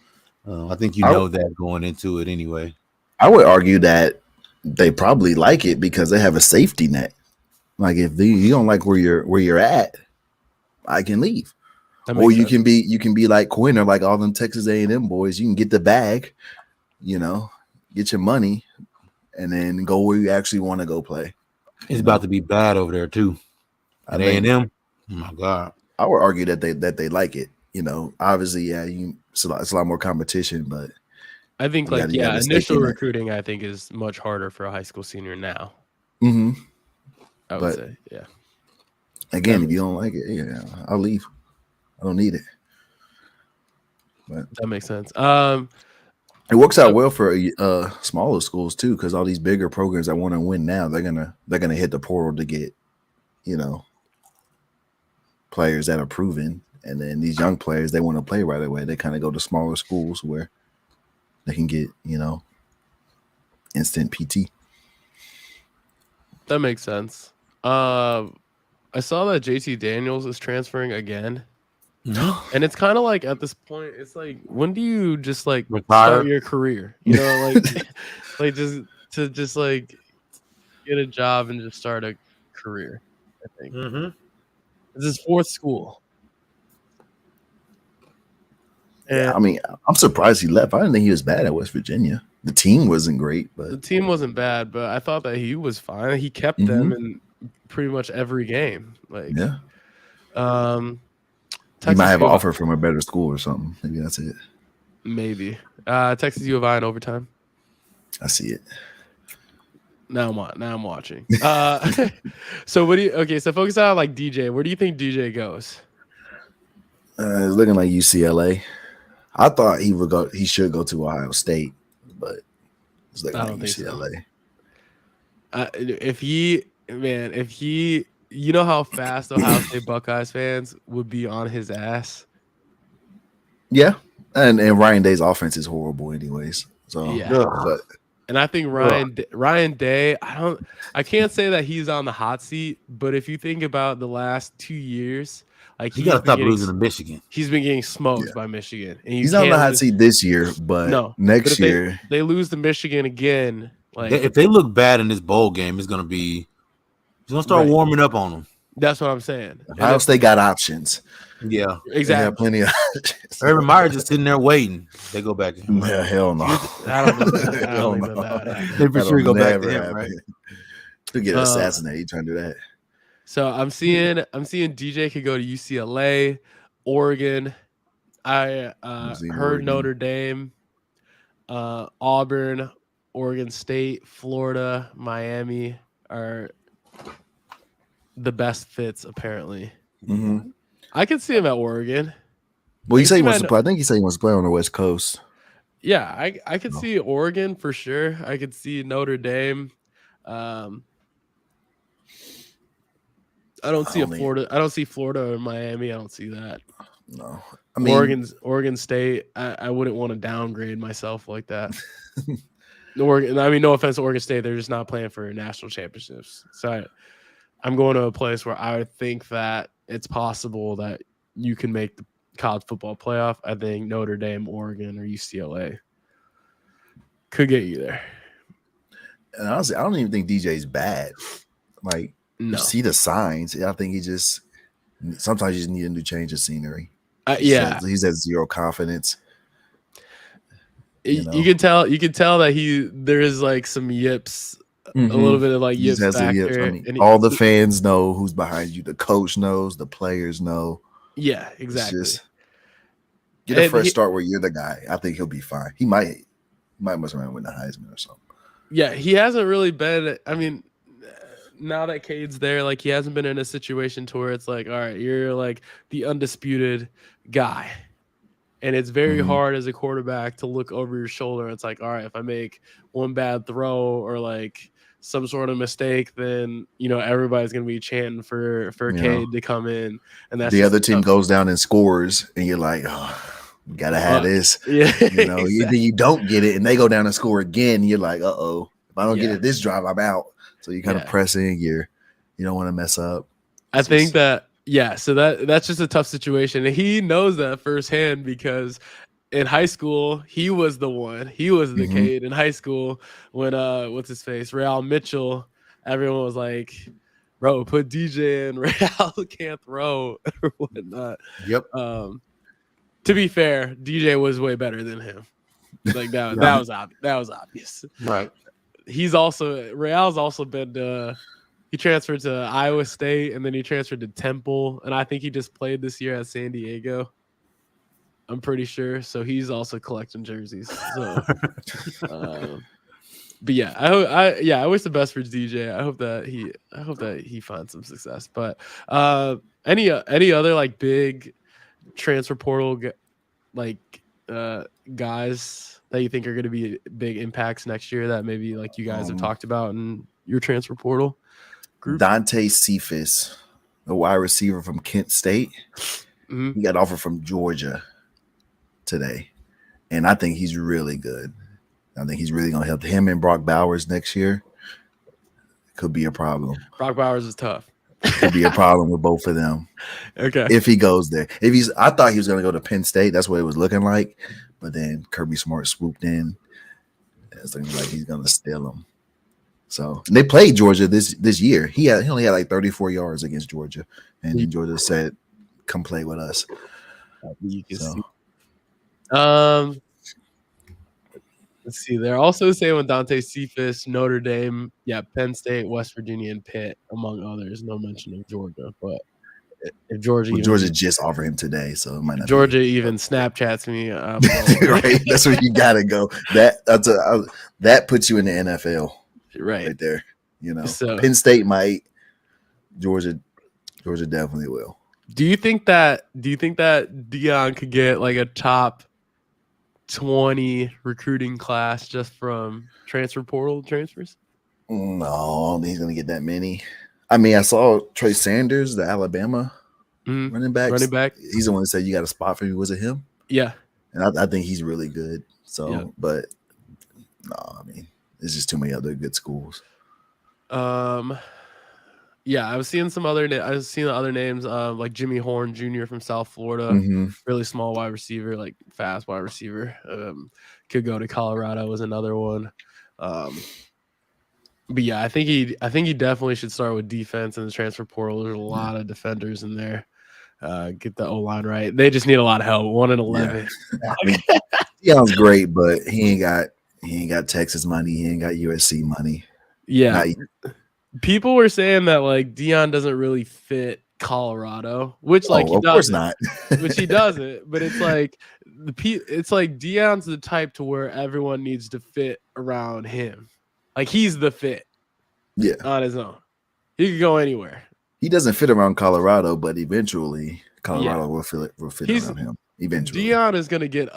I think that going into it anyway.
I would argue that they probably like it because they have a safety net. Like if you don't like where you're at, I can leave. Or you can be like Quinn or like all them Texas A&M boys. You can get the bag, get your money, and then go where you actually want to go play.
It's about to be bad over there too. At A&M, oh my God.
I would argue that they like it. Obviously, yeah, it's a lot more competition, but
I think initial recruiting I think is much harder for a high school senior now.
Mm-hmm.
I would say, yeah.
Again, if you don't like it, I'll leave. I don't need it. But
that makes sense.
It works out well for smaller schools too, because all these bigger programs that want to win now, they're gonna hit the portal to get, players that are proven, and then these young players they want to play right away. They kind of go to smaller schools where they can get instant PT.
That makes sense. I saw that JT Daniels is transferring again.
No.
And it's kind of like at this point, it's like, when do you just like
retire?
Start your career? Like like just like get a job and just start a career. I think this is fourth school.
Yeah, I mean, I'm surprised he left. I didn't think he was bad at West Virginia. The team wasn't great, but
the team wasn't bad. But I thought that he was fine. He kept them in pretty much every game. Like,
yeah.
Texas
he might have an offer from a better school or something. Maybe that's it.
Maybe. Texas U of I in overtime.
I see it.
Now I'm watching. So so focus on like DJ. Where do you think DJ goes?
It's looking like UCLA. I thought he should go to Ohio State, but it's looking like UCLA.
If he you know how fast Ohio State Buckeyes fans would be on his ass?
Yeah. And Ryan Day's offense is horrible anyways. So
yeah. And I think Ryan Day, I can't say that he's on the hot seat, but if you think about the last 2 years, like
he got to stop losing to Michigan.
He's been getting smoked by Michigan. And
he's on the hot seat this year, but next year
they lose to Michigan again. Like
if they look bad in this bowl game, he's gonna start warming up on them.
That's what I'm saying.
Ohio State got options.
Yeah,
exactly.
They have plenty of options.
Urban Meyer just sitting there waiting. They go back to him.
Yeah, hell no.
I don't know that.
They for sure go back to him, right?
To get assassinated, you trying to do that.
So I'm seeing DJ could go to UCLA, Oregon. I heard Notre Dame, Auburn, Oregon State, Florida, Miami are the best fits apparently.
Mm-hmm.
I could see him at Oregon.
Well, he said he wants to play. I think he said he wants to play on the West Coast.
Yeah, I could see Oregon for sure. I could see Notre Dame. I don't see Florida. I don't see Florida or Miami. I don't see that.
No, I mean
Oregon State. I wouldn't want to downgrade myself like that. Oregon. I mean, no offense to Oregon State, they're just not playing for national championships. So I'm going to a place where I would think that it's possible that you can make the college football playoff. I think Notre Dame, Oregon, or UCLA could get you there.
And honestly, I don't even think DJ's bad. Like, you see the signs. I think sometimes you just need a new change of scenery. He's at zero confidence.
You can tell that there is like some yips, a little bit of like yips factor.
I mean, all the fans know who's behind you. The coach knows. The players know.
Yeah, exactly.
Just get a fresh start where you're the guy. I think he'll be fine. He might mess around with the Heisman or something.
Yeah, he hasn't really been. I mean, now that Cade's there, like he hasn't been in a situation to where it's like, all right, you're like the undisputed guy. And it's very hard as a quarterback to look over your shoulder. It's like, all right, if I make one bad throw or like some sort of mistake, then everybody's gonna be chanting for Cade to come in, and that's
the other team goes down and scores, and you're like, oh, we gotta have this.
Yeah,
exactly. Either you don't get it, and they go down and score again. You're like, uh-oh, if I don't get it this drive, I'm out. So you kind of press in. You don't want to mess up.
I think that. Yeah, so that's just a tough situation. And he knows that firsthand because in high school, he was the one. He was the Cade in high school when what's his face? Real Mitchell. Everyone was like, bro, put DJ in. Real can't throw or whatnot.
Yep.
To be fair, DJ was way better than him. Like that was obvious.
Right.
Real's also been he transferred to Iowa State, and then he transferred to Temple, and I think he just played this year at San Diego. I'm pretty sure. So he's also collecting jerseys. So, but yeah, I wish the best for DJ. I hope that he finds some success. But any other like big transfer portal guys that you think are going to be big impacts next year that maybe like you guys have talked about in your transfer portal group?
Dante Cephas, a wide receiver from Kent State. He got offered from Georgia today, and I think he's really good. I think he's really going to help him and Brock Bowers next year. Could be a problem.
Brock Bowers is tough.
Could be a problem with both of them.
Okay.
If he goes there. I thought he was going to go to Penn State. That's what it was looking like. But then Kirby Smart swooped in. It's looking like he's going to steal him. So they played Georgia this year. He only had like 34 yards against Georgia, and then Georgia said, "Come play with us."
You can see. Let's see. They're also saying with Dante Cephas, Notre Dame, Penn State, West Virginia, and Pitt, among others. No mention of Georgia, but if Georgia
just offered him today, so it might not.
Georgia even Snapchats me.
Right, that's where you gotta go. That puts you in the NFL. Right there, So, Penn State might, Georgia definitely will.
Do you think that Deion could get like a top 20 recruiting class just from transfer portal transfers?
No, I don't think he's gonna get that many. I mean, I saw Trey Sanders, the Alabama running back. He's the one that said you got a spot for me. Was it him?
Yeah,
and I think he's really good. So, but no, I mean. There's just too many other good schools.
I was seeing some other. I was seeing the other names, like Jimmy Horn Jr. from South Florida, really small wide receiver, like fast wide receiver. Could go to Colorado was another one. But yeah, I think he definitely should start with defense in the transfer portal. There's a lot of defenders in there. Get the O-line right. They just need a lot of help. 1-11.
Yeah. I mean, Deion's great, but he ain't got Texas money. He ain't got USC money.
Yeah. People were saying that like Deion doesn't really fit Colorado, which like he doesn't. Of course not. Which he doesn't. But it's like Deion's the type to where everyone needs to fit around him. Like he's the fit.
Yeah.
On his own. He could go anywhere.
He doesn't fit around Colorado, but eventually Colorado will fit around him. Eventually.
Deion is gonna get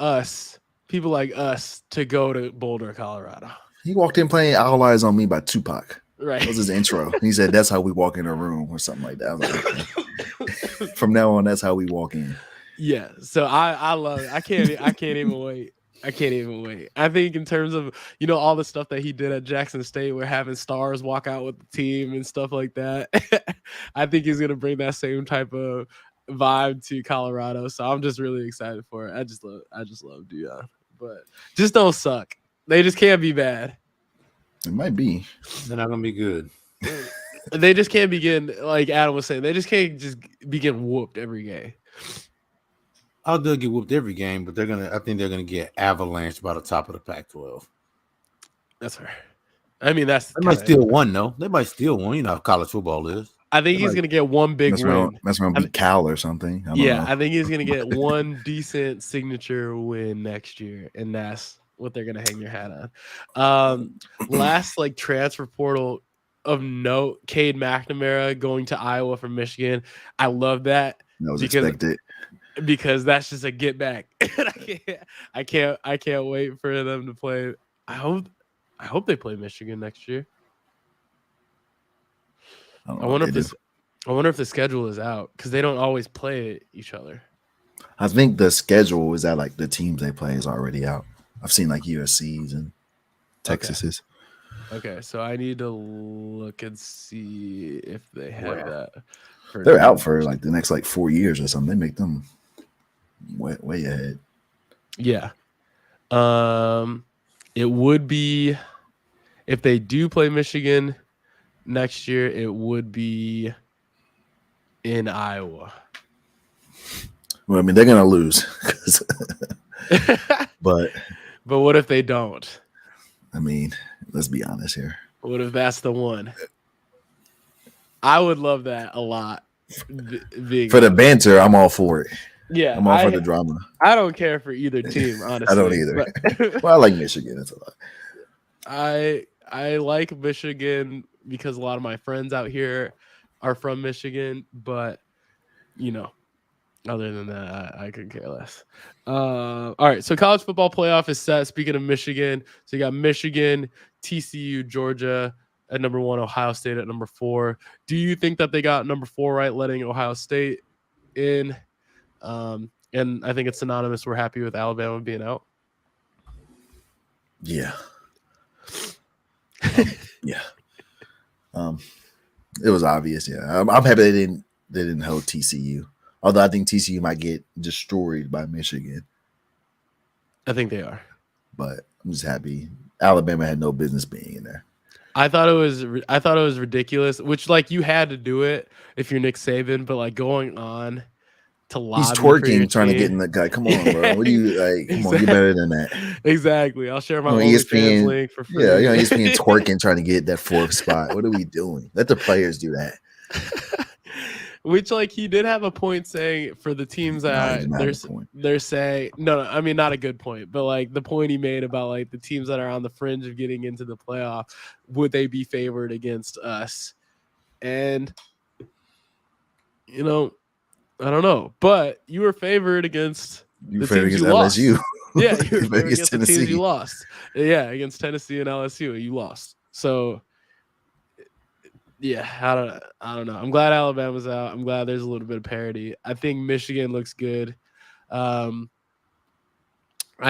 people like us to go to Boulder, Colorado.
He walked in playing All Eyes on Me by Tupac.
Right.
That was his intro. He said, that's how we walk in a room or something like that. I was like, from now on, that's how we walk in.
Yeah. So I love it. I can't even wait. I can't even wait. I think in terms of, all the stuff that he did at Jackson State, where having stars walk out with the team and stuff like that, I think he's going to bring that same type of vibe to Colorado. So I'm just really excited for it. I just love Deion. But just don't suck. They just can't be bad.
It might be.
They're not gonna be good.
They just can't begin, like Adam was saying. They just can't just begin whooped every game.
They'll get whooped every game, but I think they're gonna get avalanched by the top of the Pac-12.
That's fair. I mean, they
might steal one though. They might steal one. You know how college football is.
I think he's gonna get one big win.
That's gonna be Cal or something. I don't know.
I think he's gonna get one decent signature win next year, and that's what they're gonna hang their hat on. Last like transfer portal of note, Cade McNamara going to Iowa from Michigan. I love that.
That was expected.
Because that's just a get back. I can't wait for them to play. I hope they play Michigan next year. I wonder if the schedule is out because they don't always play each other.
I think the schedule is that like the teams they play is already out. I've seen like USC's and Texas's.
Okay, so I need to look and see if they have that.
They're out for like the next like 4 years or something. They make them way ahead.
Yeah. It would be if they do play Michigan next year, it would be in Iowa.
Well, I mean, they're gonna lose. but
what if they don't?
I mean, let's be honest here.
What if that's the one? I would love that a lot.
For the banter, I'm all for it.
Yeah,
I'm all for the drama.
I don't care for either team, honestly.
I don't either. Well, I like Michigan. That's a lot.
I like Michigan because a lot of my friends out here are from Michigan, but other than that, I could care less. All right, so college football playoff is set. Speaking of Michigan, so you got Michigan, TCU, Georgia at number 1, Ohio State at number 4. Do you think that they got number 4 right, letting Ohio State in? And I think it's synonymous. We're happy with Alabama being out.
Yeah. Yeah. It was obvious. Yeah. I'm happy they didn't hold TCU. Although I think TCU might get destroyed by Michigan.
I think they are.
But I'm just happy Alabama had no business being in there.
I thought it was ridiculous, which like you had to do it if you're Nick Saban, but like going on to lobby.
He's twerking trying to get in the guy. Come on, bro. What do you like? Come on, you're better than that.
Exactly. I'll share my
ESPN
link for free.
Yeah, ESPN twerking trying to get that 4th spot. What are we doing? Let the players do that.
Which, like, he did have a point saying for the teams that they're saying no, I mean not a good point, but like the point he made about like the teams that are on the fringe of getting into the playoff, would they be favored against us? And I don't know, but you were favored against the teams you lost.
LSU.
Yeah, you were favored against the teams you lost. Yeah, against Tennessee and LSU, you lost. So. Yeah, I don't know. I'm glad Alabama's out. I'm glad there's a little bit of parity. I think Michigan looks good. I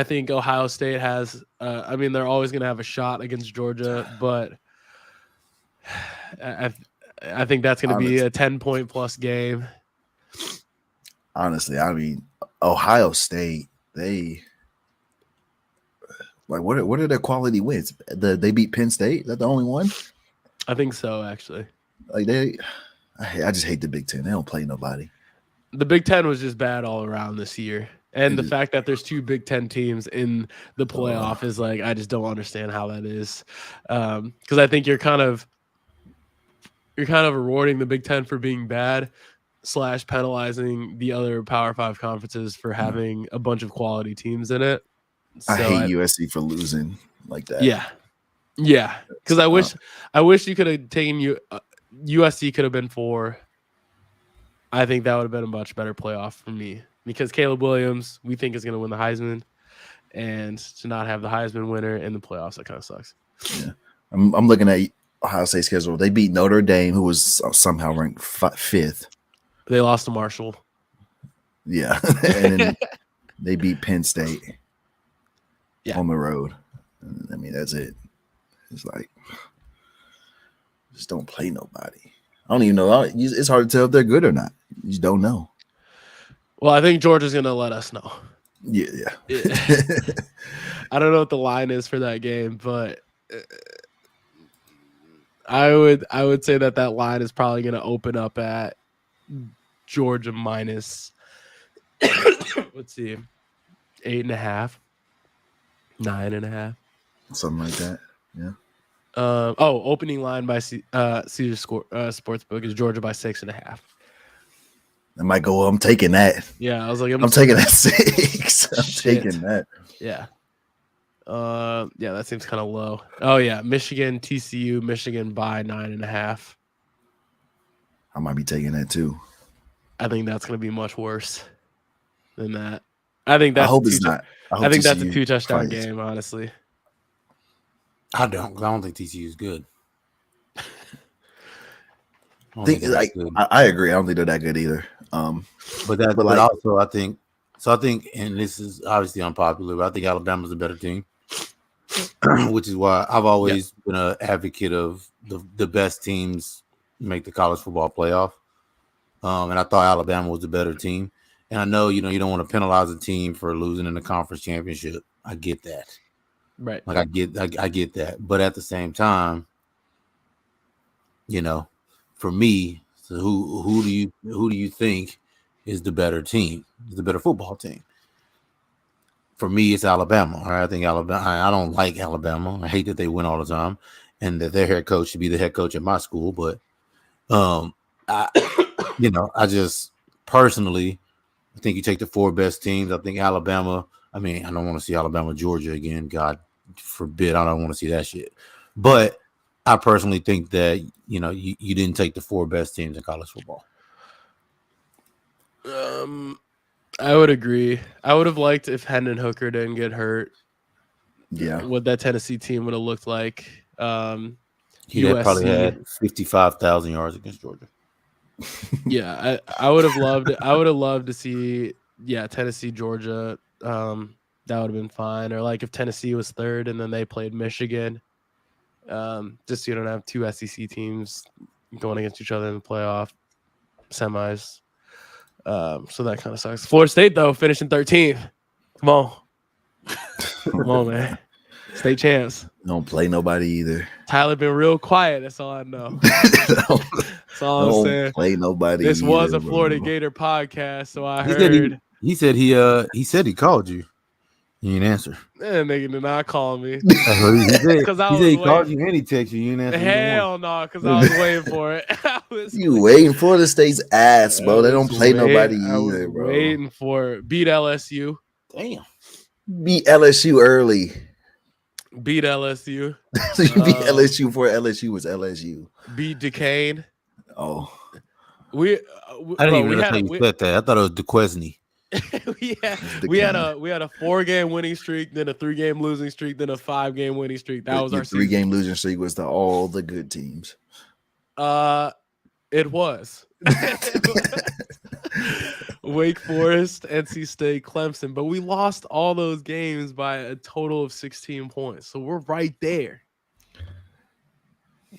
think Ohio State has they're always going to have a shot against Georgia, but I think that's going to be a 10-point plus game.
Honestly, I mean, Ohio State, they like what are their quality wins? They beat Penn State? Is that the only one?
I think so, actually.
Like I just hate the Big Ten. They don't play nobody.
The Big Ten was just bad all around this year. And the fact that there's 2 Big Ten teams in the playoff is like, I just don't understand how that is. Because I think you're kind of rewarding the Big Ten for being bad / penalizing the other Power 5 conferences for having a bunch of quality teams in it.
So I hate USC for losing like that.
Yeah, because I wish you could have taken USC could have been 4. I think that would have been a much better playoff for me because Caleb Williams we think is going to win the Heisman, and to not have the Heisman winner in the playoffs, that kind of sucks.
Yeah, I'm looking at Ohio State's schedule. They beat Notre Dame, who was somehow ranked 5th.
They lost to Marshall.
Yeah, and then they beat Penn State. Yeah, on the road. I mean, that's it. It's like, just don't play nobody. I don't even know. It's hard to tell if they're good or not. You just don't know.
Well, I think Georgia's going to let us know.
Yeah.
I don't know what the line is for that game, but I would say that line is probably going to open up at Georgia minus, let's see, 8.5, 9.5.
Something like that. Yeah.
Opening line by Caesar Sportsbook is Georgia by 6.5.
I might go. I'm taking that.
Yeah, I was like,
I'm taking that 6. I'm taking that.
Yeah. Yeah, that seems kind of low. Oh yeah, Michigan, TCU, Michigan by 9.5.
I might be taking that too.
I think that's going to be much worse than that. I think that's
I hope it's not.
I think that's a
TCU
2-touchdown game, honestly.
I don't think TCU is good.
I agree. I don't think they're that good either.
But also I think, and this is obviously unpopular, but I think Alabama's a better team, which is why I've always been an advocate of the best teams make the college football playoff. And I thought Alabama was the better team. And I know, you don't want to penalize a team for losing in the conference championship. I get that.
Right.
Like I get that. But at the same time, for me, so who do you think is the better team? Is the better football team? For me, it's Alabama. All right? I think Alabama. I don't like Alabama. I hate that they win all the time, and that their head coach should be the head coach at my school. But, I just personally, I think you take the 4 best teams. I think Alabama. I mean, I don't want to see Alabama, Georgia again. God forbid. I don't want to see that shit. But I personally think that you didn't take the 4 best teams in college football.
I would agree. I would have liked if Hendon Hooker didn't get hurt.
Yeah.
What that Tennessee team would have looked like.
He probably had 55,000 yards against Georgia.
Yeah, I would have loved. I would have loved to see. Yeah, Tennessee, Georgia. That would have been fine. Or like if Tennessee was 3rd and then they played Michigan. Just so you don't have 2 SEC teams going against each other in the playoff semis. So that kind of sucks. Florida State though finishing 13th. Come on, man. State champs.
Don't play nobody either.
Tyler been real quiet. That's all I know. That's all I'm saying.
Play nobody.
This was a Florida Gator podcast, so I heard.
He said he called you. You didn't answer.
Man, nigga did not call me.
He said he called you and he texted you. You didn't answer.
Hell no, because I was waiting for it.
You waiting for the State's ass, bro. They don't play nobody either, bro.
Waiting for it. Beat LSU.
Damn.
Beat LSU early.
Beat LSU.
So you beat LSU before LSU was LSU.
Beat Duquesne.
Oh.
I didn't even know how you said that. I thought it was Duquesne.
we had a 4-game winning streak, then a 3-game losing streak, then a 5-game winning streak. That was our
3-game losing streak was to all the good teams.
It was Wake Forest, NC State, Clemson, but we lost all those games by a total of 16 points. So we're right there.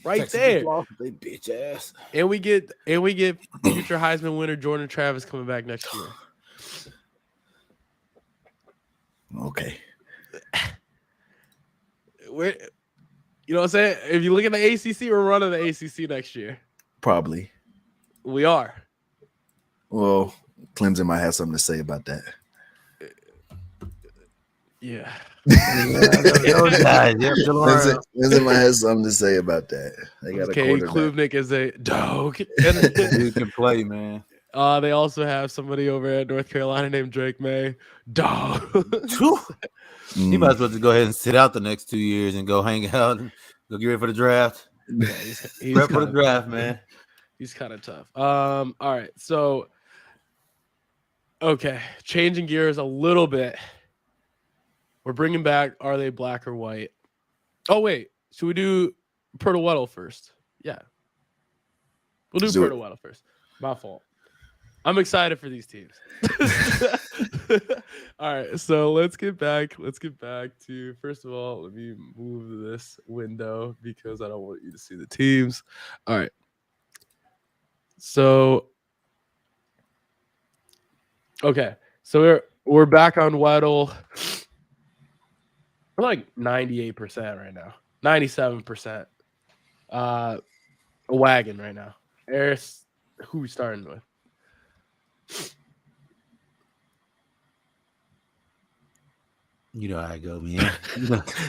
Right
Texas
there.
They bitch ass.
And we get future Heisman winner Jordan Travis coming back next year.
Okay.
You know what I'm saying? If you look at the ACC, we're running the ACC next year.
Probably.
We are.
Well, Clemson might have something to say about that.
Yeah.
Clemson might have something to say about that. They got a quarterback.
Klubnik is a dog.
You can play, man.
They also have somebody over at North Carolina named Drake May. Dog.
He might as well just go ahead and sit out the next 2 years and go hang out and go get ready for the draft.
Yeah, he's
ready for the draft, man.
He's kind of tough. All right. So, okay. Changing gears a little bit. We're bringing back Are They Black or White? Oh, wait. Should we do Pirtle Weddle first? Yeah. We'll do Pirtle Weddle first. My fault. I'm excited for these teams. All right, so let's get back to, first of all, let me move this window because I don't want you to see the teams. All right. So okay. So we're back on Weddle. We're like 98% right now. 97%. A wagon right now. Eris, who we starting with?
You know how I go, man.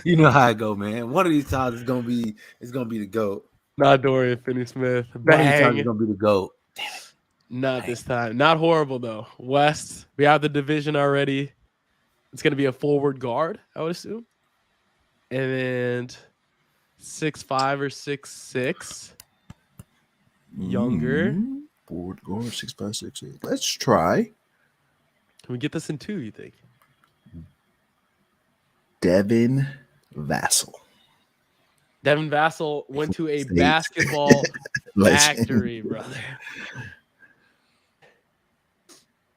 You know how I go, man. One of these times it's gonna be the GOAT.
Not Dorian Finney-Smith.
One of these times it's gonna be the GOAT. Damn it.
Not this time. Not horrible though. West, we have the division already. It's gonna be a forward guard, I would assume. And then 6'5" or 6'6". Younger.
Forward guard 6'5", 6'8". Let's try.
Can we get this in 2, you think?
Devin Vassell.
Devin Vassell went to a basketball factory, brother.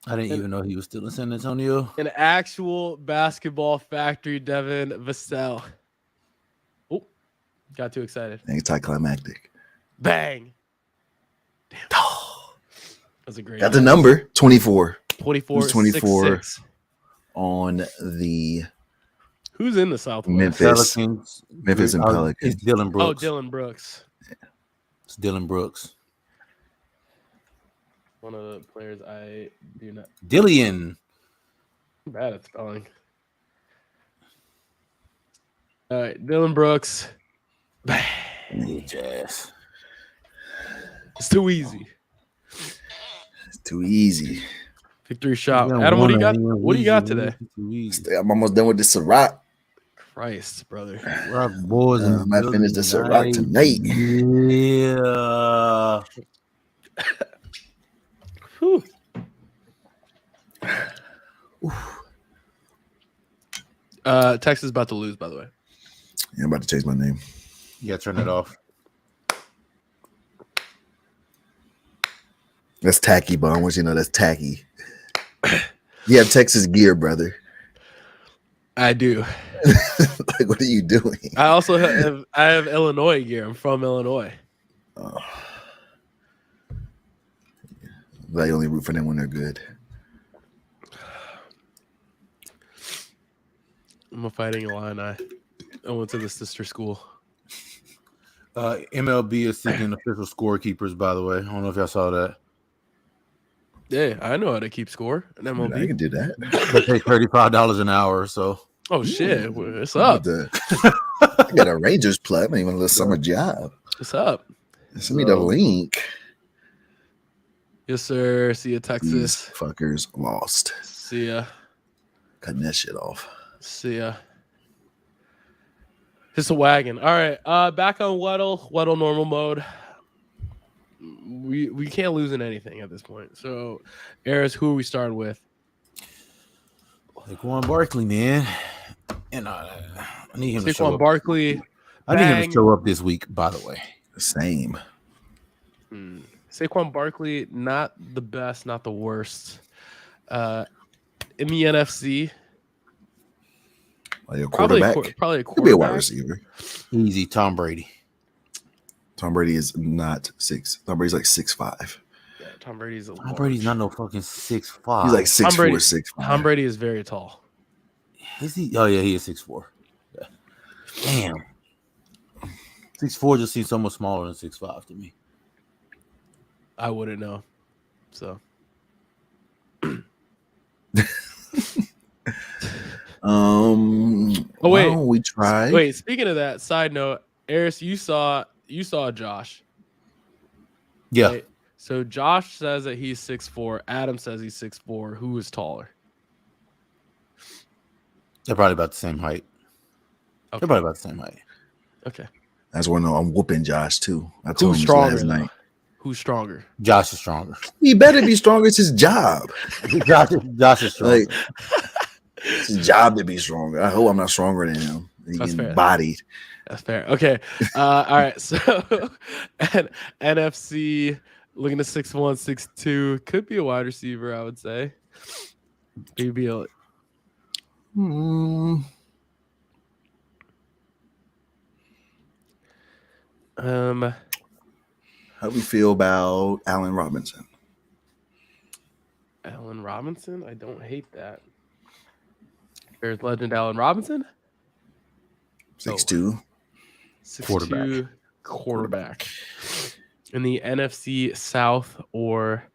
I didn't even know he was still in San Antonio.
An actual basketball factory, Devin Vassell. Oh, got too excited.
Anticlimactic.
Bang. Damn. That was a great.
Got the number 24.
24.
24 on the.
Who's in the Southwest?
Memphis and Pelicans.
It's Dylan Brooks.
Oh, Dylan Brooks.
Yeah. It's Dylan Brooks.
One of the players I do not.
Dillian.
Bad at spelling. All right, Dylan Brooks.
Yes.
It's too easy.
It's too easy.
Victory shot. Adam, what do you got? What do you got today?
I'm almost done with this Ciroc.
Christ, brother.
Rock boys.
I might finish this Ciroc tonight.
Yeah.
Whew. Texas is about to lose, by the way.
Yeah, I'm about to change my name.
Yeah, turn it off.
That's tacky, but I want you to know that's tacky. You have Texas gear, brother.
I do.
Like, what are you doing?
I also have Illinois gear. I'm from Illinois.
Oh. I only root for them when they're good.
I'm a Fighting Illini. I went to the sister school.
MLB is seeking official scorekeepers, by the way. I don't know if y'all saw that.
Yeah, I know how to keep score in MLB.
I can do that.
They pay $35 an hour, so.
Oh, shit. What's up?
I got a Rangers play. I'm even a little summer job.
What's up?
Send me the link.
Yes, sir. See ya, Texas.
These fuckers lost.
See ya.
Cutting that shit off.
See ya. It's a wagon. All right. Back on Weddle normal mode. We can't lose in anything at this point. So, Eris, who are we starting with?
Saquon Barkley, man. And I need him to show up.
Barkley.
I need him to show up this week, by the way.
Same.
Saquon Barkley, not the best, not the worst. In the NFC.
Like a quarterback.
Probably a quarterback.
Could be a wide receiver.
Easy, Tom Brady.
Tom Brady is not 6. Tom Brady's like 6'5".
Yeah, Tom Brady's
not no fucking 6'5".
He's like 6'4", 6'5".
Tom Brady is very tall.
Is he? Oh yeah, he is 6'4". Yeah. Damn. 6'4" just seems so much smaller than 6'5" to me.
I wouldn't know. So.
Oh wait, we try.
Wait, speaking of that, side note, Eris, you saw Josh.
Yeah.
Right? So Josh says that he's 6'4". Adam says he's 6'4". Who is taller?
They're probably about the same height.
Okay.
They're probably about the same height.
Okay.
I just want to know. I'm whooping Josh too. I told
Who's
him
stronger
last night.
Who's stronger?
Josh is stronger.
He better be stronger. It's his job.
Josh is stronger.
Like, it's his job to be stronger. I hope I'm not stronger than him. He's bodied.
That's fair. Okay. All right. So NFC looking at 6'1", 6'2", could be a wide receiver, I would say. Maybe a
how do we feel about Allen Robinson?
Allen Robinson? I don't hate that. Bears legend Allen Robinson?
6'2".
6'2" quarterback. In the NFC South or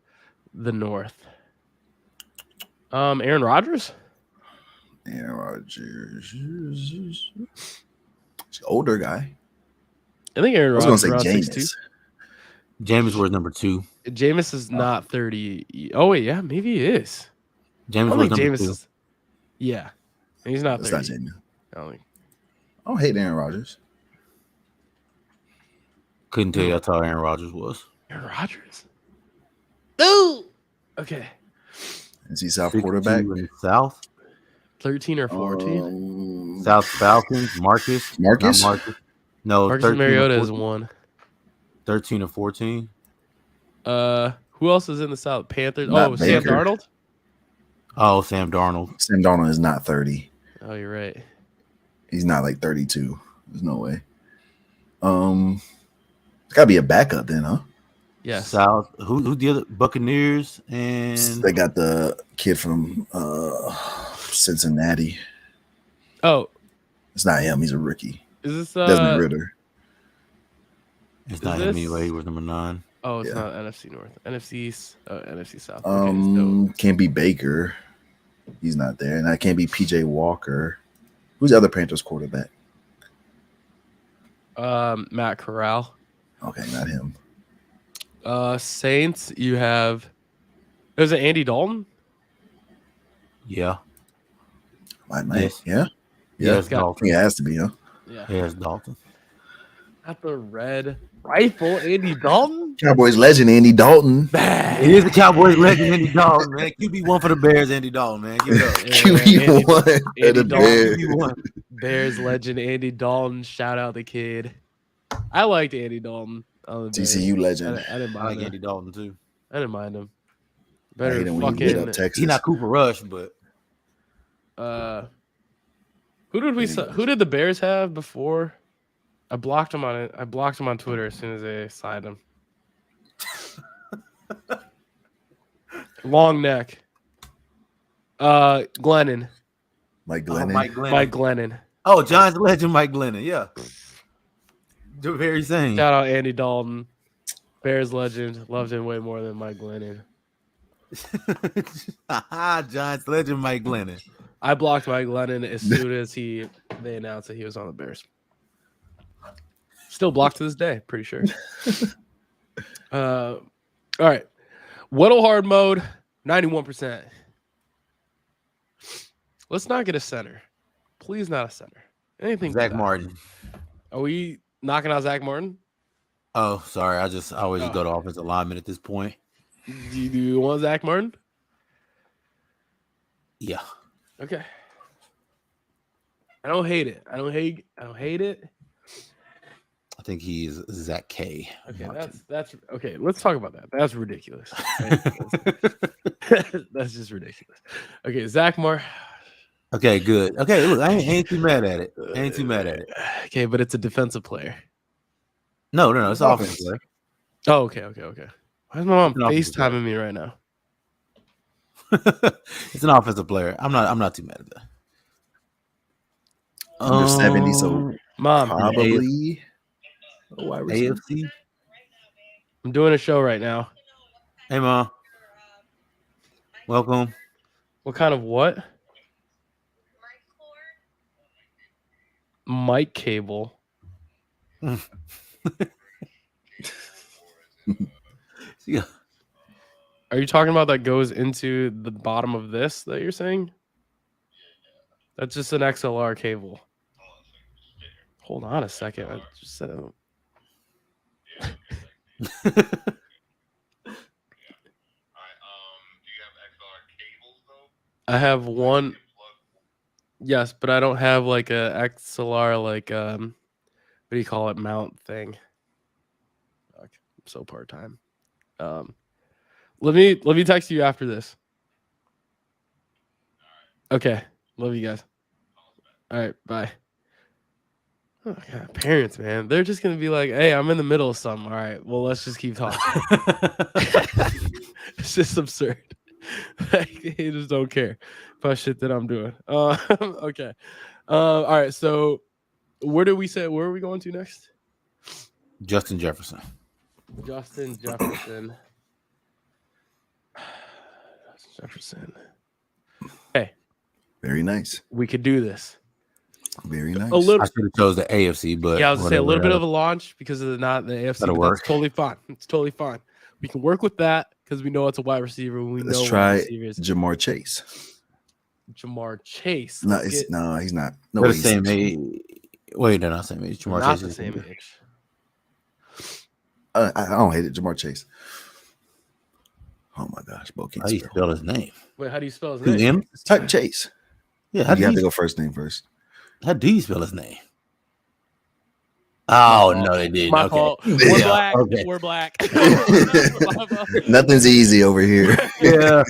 the North? Aaron Rodgers?
Aaron Rodgers. He's an older guy.
I think Aaron Rodgers.
I was going to say Jameis.
Jameis was number 2.
Jameis is not 30. Oh, wait, yeah, maybe he is.
Jameis was number 2.
Yeah. He's not 30.
That's not Jameis.
I don't think.
I don't hate Aaron Rodgers.
Couldn't tell you how tall Aaron Rodgers was.
Aaron Rodgers. Ooh. Okay.
Is he South quarterback?
In the South.
13 or 14.
South Falcons. Marcus.
Marcus.
No,
Marcus Mariota is 1.
13 or 14.
Who else is in the South? Panthers.
Not
Sam
Baker.
Darnold.
Oh, Sam Darnold.
Sam Darnold is not 30.
Oh, you're right.
He's not like 32. There's no way. It's gotta be a backup then, huh?
Yes.
South. Who the other Buccaneers and
they got the kid from Cincinnati.
Oh,
it's not him. He's a rookie.
Is this
Desmond Ritter?
It's not him anyway. He was number 9.
Oh, it's not NFC North. NFC East. NFC South.
Can't be Baker. He's not there. And that can't be PJ Walker. Who's the other Panthers quarterback?
Matt Corral.
Okay, not him.
Saints, you have. Is it Andy Dalton?
Yeah.
Yes. Yeah.
Yes, Dalton.
Yeah, it has to be, huh?
Yeah.
Yes, Dalton.
At the red rifle, Andy Dalton.
Cowboys legend Andy Dalton.
It is the Cowboys legend Andy Dalton, man. QB1 for the Bears, Andy Dalton, man. Give it up.
QB1 for the Bears.
Bears legend Andy Dalton. Shout out the kid. I liked Andy Dalton.
TCU legend.
I didn't mind him.
Andy Dalton too.
I didn't mind him.
Better than when you hit up Texas.
He's not Cooper Rush, but
who did the Bears have before? I blocked him on Twitter as soon as they signed him. Long neck. Glennon.
Mike Glennon.
Mike Glennon.
Oh, Giants legend Mike Glennon. Yeah. The very same.
Shout out Andy Dalton. Bears legend. Loved him way more than Mike Glennon.
Giants legend Mike Glennon.
I blocked Mike Glennon as soon as they announced that he was on the Bears. Still blocked to this day, pretty sure. All right. Weddle hard mode, 91%. Let's not get a center. Please not a center. Anything.
Zach Martin.
Are we knocking out Zach Martin?
Oh, sorry. I always go to offensive lineman at this point.
Do you want Zach Martin?
Yeah.
Okay. I don't hate it. I don't hate it.
I think he's Zach K.
Okay, that's okay. Let's talk about that. That's ridiculous. That's just ridiculous. Okay, Zach Martin.
Okay, good. Okay, look, I ain't too mad at it.
Okay, but it's a defensive player.
No, it's offensive player.
Oh, okay. Why is my mom FaceTiming me right now?
It's an offensive player. I'm not too mad at that.
Under 70, so
mom,
probably
AFC.
I'm doing a show right now.
Hey, Mom. Welcome.
What kind of what? Mic cable.
Yeah.
Are you talking about that goes into the bottom of this that you're saying? That's just an XLR cable. Hold on a second. I just said it. I have one. Yes, but I don't have like a XLR what do you call it, mount thing. I'm so part-time. Let me text you after this. Okay. Love you guys. All right, bye. Oh, God, parents, man. They're just going to be like, hey, I'm in the middle of something. All right, well, let's just keep talking. It's just absurd. They just don't care about shit that I'm doing. Okay. All right, so where are we going to next?
Justin Jefferson.
Hey.
Very nice.
We could do this.
Very nice.
I should have chose the AFC, but
yeah, I was gonna say a little bit of a launch because of the AFC.
That'll work.
That's totally fine. It's totally fine. We can work with that because we know it's a wide receiver.
Let's try Jamar Chase.
Jamar Chase.
No, he's not. No,
they're the same age. Wait, they're not the same age. Jamar
Not
Chase
the
is
same
younger.
age.
I don't hate it. Jamar Chase. Oh my gosh, Bo can't
How do you
spell.
spell his name?
Wait, how do you spell his
Two
name?
M's?
Type Chase.
Yeah, how
You have
do
to
you
go first name first.
how do you spell his name? Oh
fault.
no, they didn't.
My
Okay.
fault.
Yeah,
We're black.
okay.
We're black.
Nothing's easy over here.
Yeah.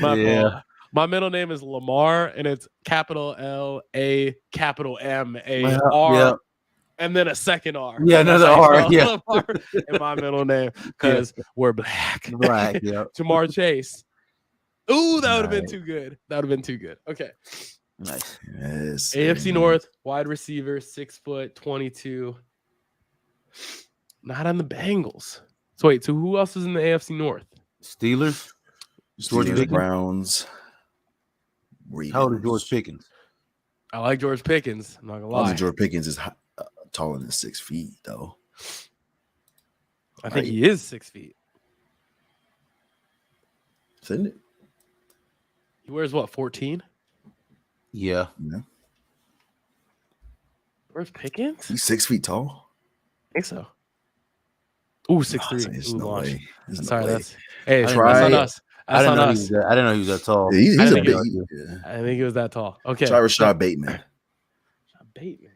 My
Yeah.
fault. My middle name is Lamar, and it's capital L-A, capital M-A-R,
Yeah.
and then a second R.
Yeah,
And that's
another
how you
R.
spell
Yeah.
Lamar in my middle name because we're black.
Black. Yeah.
Jamar Chase. Ooh, that would have been
Nice.
too good. That would have been too good. Okay.
Nice.
Yes.
AFC North, wide receiver, 6'22". Not on the Bengals. So wait, so who else is in the AFC North?
Steelers. George
Steelers,
Pickens?
Browns.
How old is
Ravens.
George Pickens?
I like George Pickens. I'm not gonna
Obviously,
lie.
George Pickens is taller than 6 feet, though.
I think he is 6 feet.
Isn't it?
He wears what, 14?
Yeah.
Yeah.
Where's Pickens?
He's 6 feet tall.
I think so. Ooh, 6'3".
There's
Ooh,
no
launch.
way. There's no
Sorry,
way.
that's hey,
I
that's
didn't
on
know-
us. That's on us.
I didn't know he was that tall.
Yeah, he's
I
a
think
big.
it-
Yeah.
I think he was that tall. Okay.
Try Rashad Bateman.
Bateman.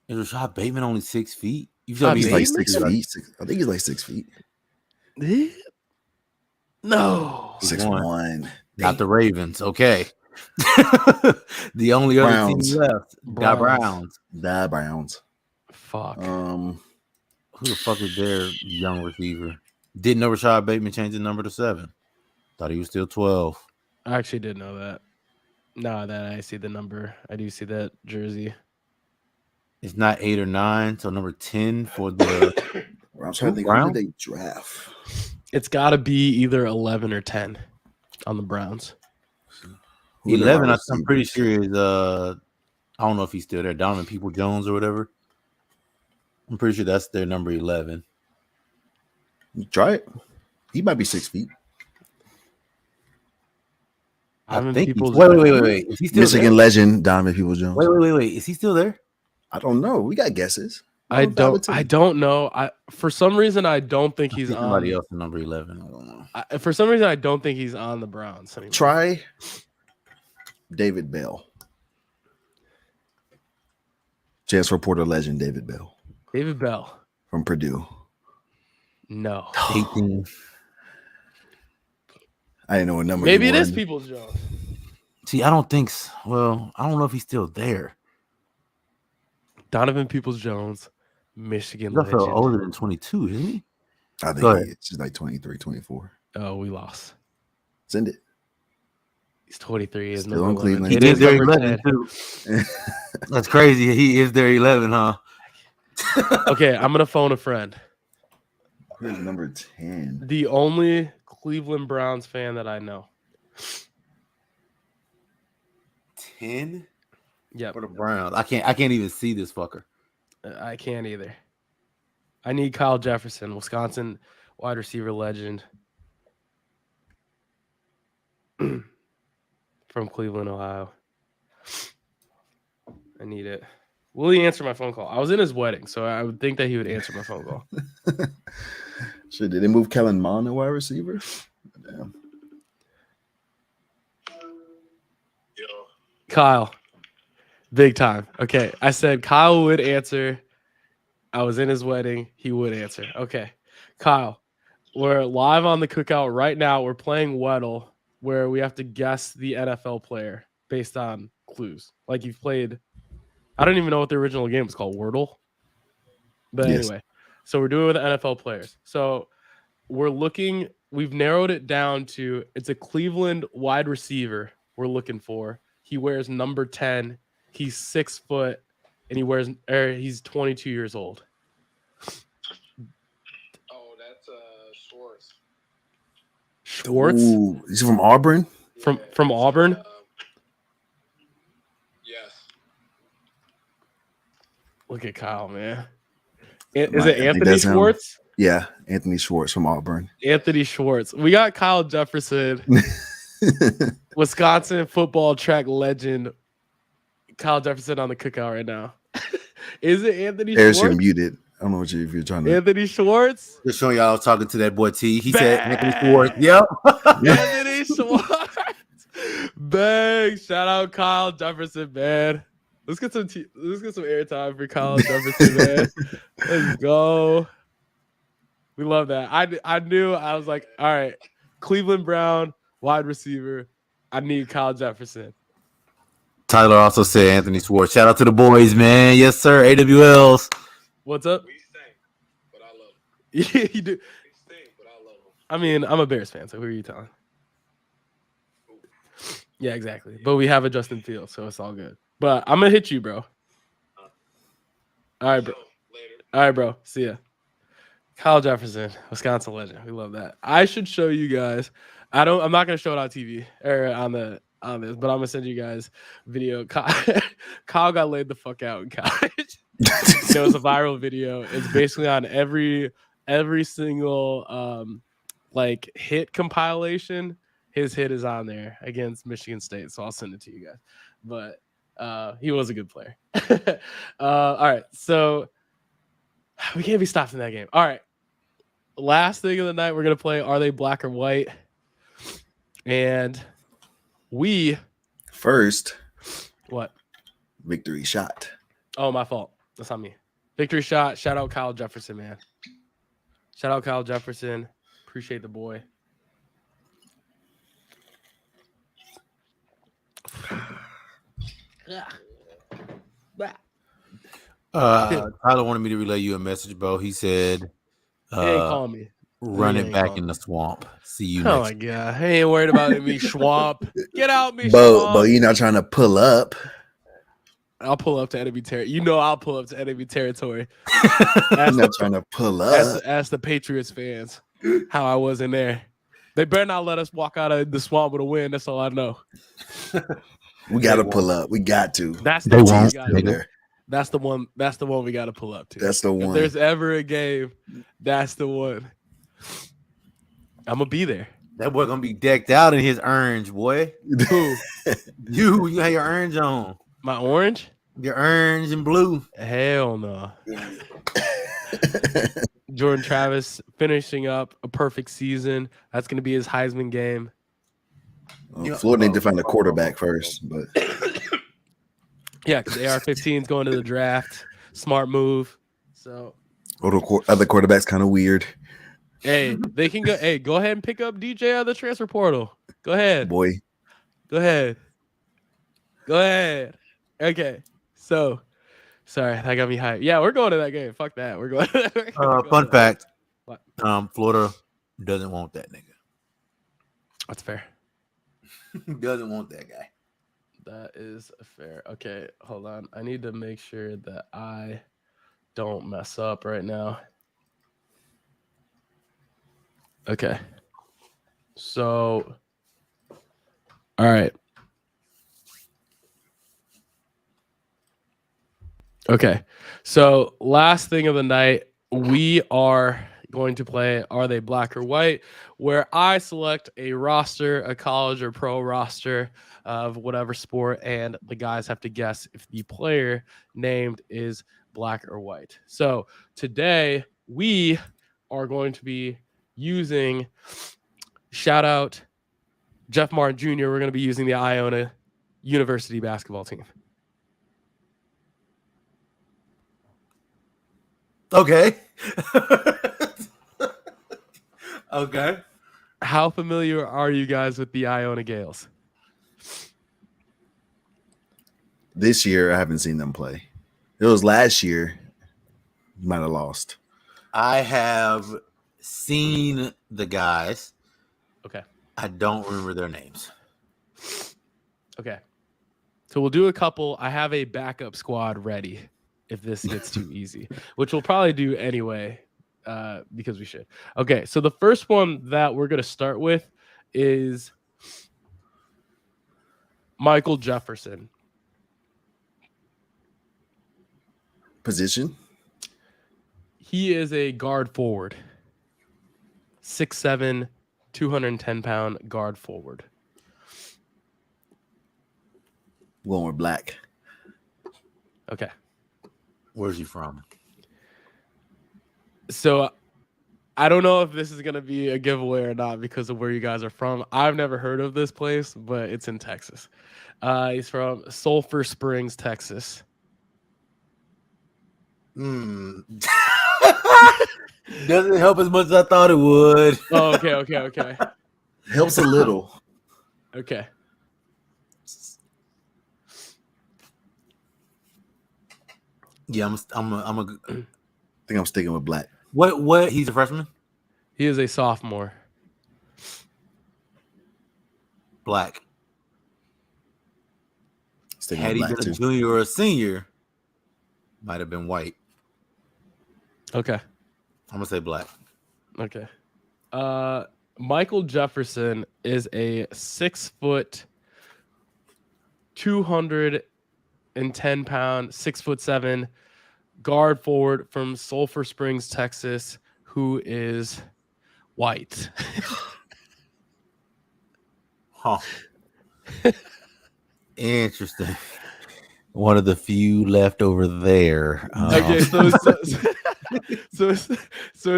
Is Rashad Bateman only 6 feet? You
Rashad
tell me
He's
he's
like
Bateman?
6 feet. I think he's like 6 feet.
No.
He's
6'1".
Not the Ravens. Okay. The only other
Browns.
team left. The Browns.
The Browns.
Fuck.
Who the fuck is their young receiver? Didn't know Rashad Bateman changed the number to 7. Thought he was still 12.
I actually did know that. No, that I see the number. I do see that jersey.
It's not 8 or 9, so number 10 for the
I'm trying to think.
Brown?
Who did they draft?
It's got to be either 11 or 10 on the Browns.
Who are their
11.
wide
I'm pretty
receivers?
sure is I don't know if he's still there. Donovan People-Jones or whatever. I'm pretty sure that's their number 11.
Try it. He might be 6 feet.
I
Donovan
think
Peoples-
wait. Is he still
Michigan
there?
legend Donovan People-Jones.
Wait. Is he still there?
I don't know. We got guesses.
I don't know. For some reason I don't think he's on.
Somebody else in number 11. I don't know.
For some reason I don't think he's on the Browns anymore.
Try David Bell. Chance reporter legend David Bell
David Bell.
from Purdue.
No.
18.
I didn't know what number.
Maybe
he
it is
won.
Peoples Jones.
See, I don't think so. Well, I don't know if he's still there.
Donovan Peoples Jones, Michigan
He's also
legend.
older than 22, isn't he?
I
Go ahead.
think it's just like 23, 24.
Oh, we lost.
Send it.
He's 23. He's
Still
number
in
11.
Cleveland.
He
It
is
is
their
number
11
10.
too. That's crazy. He is their 11, huh?
Okay, I'm gonna phone a friend.
Who's number 10?
The only Cleveland Browns fan that I know.
10
Yep,
for the Browns. I can't even see this fucker.
I can't either. I need Kyle Jefferson, Wisconsin wide receiver legend from Cleveland, Ohio. I need it. Will he answer my phone call? I was in his wedding, so I would think that he would answer my phone call.
Shit, did they move Kellen Mond to wide receiver? Damn.
Kyle, big time. Okay, I said Kyle would answer. I was in his wedding. He would answer. Okay, Kyle, we're live on the Cookout right now. We're playing Weddle, where we have to guess the NFL player based on clues. Like you've played, I don't even know what the original game was called, Wordle. But
Yes.
anyway, so we're doing it with NFL players. So we've narrowed it down to it's a Cleveland wide receiver we're looking for. He wears number 10. He's 6 foot, and he's 22 years old.
Oh, that's Schwartz.
Schwartz
Ooh, is he from Auburn?
from Auburn.
Yes.
Look at Kyle, man. Is
I
it
think
Anthony
that's him.
Schwartz?
Yeah, Anthony Schwartz from Auburn.
Anthony Schwartz. We got Kyle Jefferson, Wisconsin football track legend. Kyle Jefferson on the Cookout right now. Is it Anthony
Harris, you're
Schwartz?
muted. I don't know if you're trying to.
Anthony Schwartz?
Just showing y'all I was talking to that boy T. He said Anthony Schwartz. Yep.
Anthony Schwartz. Bang. Shout out Kyle Jefferson, man. Let's get some airtime for Kyle Jefferson, man. Let's go. We love that. I knew, I was like, all right, Cleveland Brown, wide receiver. I need Kyle Jefferson.
Tyler also said Anthony Schwartz. Shout out to the boys, man. Yes, sir. AWLs.
What's up?
We stink, but I love him.
You do.
We stink, but I love him.
I mean, I'm a Bears fan, so who are you telling? Yeah, exactly. But we have a Justin Fields, so it's all good. But I'm gonna hit you, bro. All right, bro.
Later.
All right, bro. See ya. Kyle Jefferson, Wisconsin legend. We love that. I should show you guys. I'm not gonna show it on TV or on this, but I'm gonna send you guys video. Kyle got laid the fuck out in college. It was a viral video. It's basically on every single like hit compilation. His hit is on there against Michigan State, so I'll send it to you guys. But he was a good player. All right, so we can't be stopped in that game. All right, last thing of the night, we're gonna play Are They Black or White? And we
First,
what?
victory shot.
Oh, my fault. That's on me. Victory shot. Shout out Kyle Jefferson, man. Shout out Kyle Jefferson. Appreciate the boy.
Tyler wanted me to relay you a message, bro. He said,
He ain't calling me.
run
He
it
ain't
back
calling
in the swamp. See you
Oh
next.
my god. He ain't worried about me swamp. Get out me
But
swamp.
you're not trying to pull up.
I'll pull up to enemy territory. You know I'll pull up to enemy territory.
You're not trying to pull up.
Ask the Patriots fans how I was in there. They better not let us walk out of the swamp with a win. That's all I know.
We got to pull up. We got to.
That's
They
the
won't.
one we gotta,
There.
That's the one. That's the one we got to pull up to.
That's the
If
one.
there's ever a game, that's the one. I'm gonna be there.
That boy gonna be decked out in his orange, boy.
Who?
You have your orange on.
My orange?
Your orange and blue.
Hell no. Jordan Travis finishing up a perfect season. That's gonna be his Heisman game.
Florida need to find a quarterback first, but
Yeah, because AR-15 is going to the draft. Smart move. So
other quarterbacks kind of weird.
hey, they can go. Hey, go ahead and pick up DJ out of the transfer portal. Go ahead.
Boy,
Go ahead. Go ahead. Okay. So, sorry, that got me hyped. Yeah, we're going to that game. Fuck that. We're going.
Fun fact.
What?
Florida doesn't want that nigga.
That's fair.
Doesn't want that guy.
That is fair. Okay, hold on. I need to make sure that I don't mess up right now. Okay. So, all right. Okay. So, last thing of the night, we are going to play Are They Black or White, where I select a roster, a college or pro roster of whatever sport, and the guys have to guess if the player named is black or white. So today we are going to be using, shout out Jeff Martin Jr., we're going to be using the Iona University basketball team.
Okay. Okay.
How familiar are you guys with the Iona Gales?
this year I haven't seen them play. It was last year. You might have lost.
I have seen the guys.
Okay.
I don't remember their names.
Okay. So we'll do a couple. I have a backup squad ready if this gets too easy, which we'll probably do anyway because we should. Okay. So the first one that we're going to start with is Michael Jefferson.
Position?
He is a guard forward. 6'7", 210-pound guard forward.
Going with black.
Okay.
Where's he from?
So I don't know if this is gonna be a giveaway or not because of where you guys are from. I've never heard of this place, but it's in Texas. He's from Sulphur Springs, Texas.
Doesn't help as much as I thought it would.
Oh, okay.
Helps a little.
Okay.
Yeah, I
think I'm sticking with black.
What? He's a freshman?
He is a sophomore.
Black.
Sticking
Had
with
he
black
been
too.
a junior or a senior, might have been white.
Okay.
I'm gonna say black.
Okay. Michael Jefferson is a 6 foot, 210 pound, 6'7" guard forward from Sulphur Springs, Texas, who is white.
Huh. Interesting. One of the few left over there.
Okay, so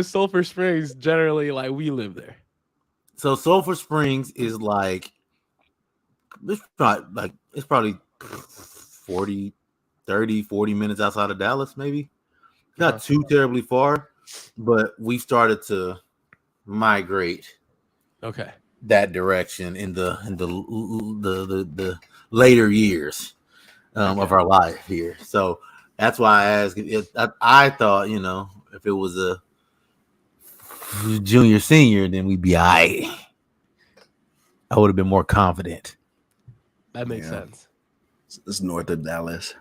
Sulphur Springs generally like we live there.
So Sulphur Springs is like it's probably 40 minutes outside of Dallas, maybe. Not too terribly far, but we started to migrate that direction in the later years of our life here. So that's why I asked. I thought, if it was a junior senior, then we'd be all right. I would have been more confident.
That makes sense.
It's north of Dallas.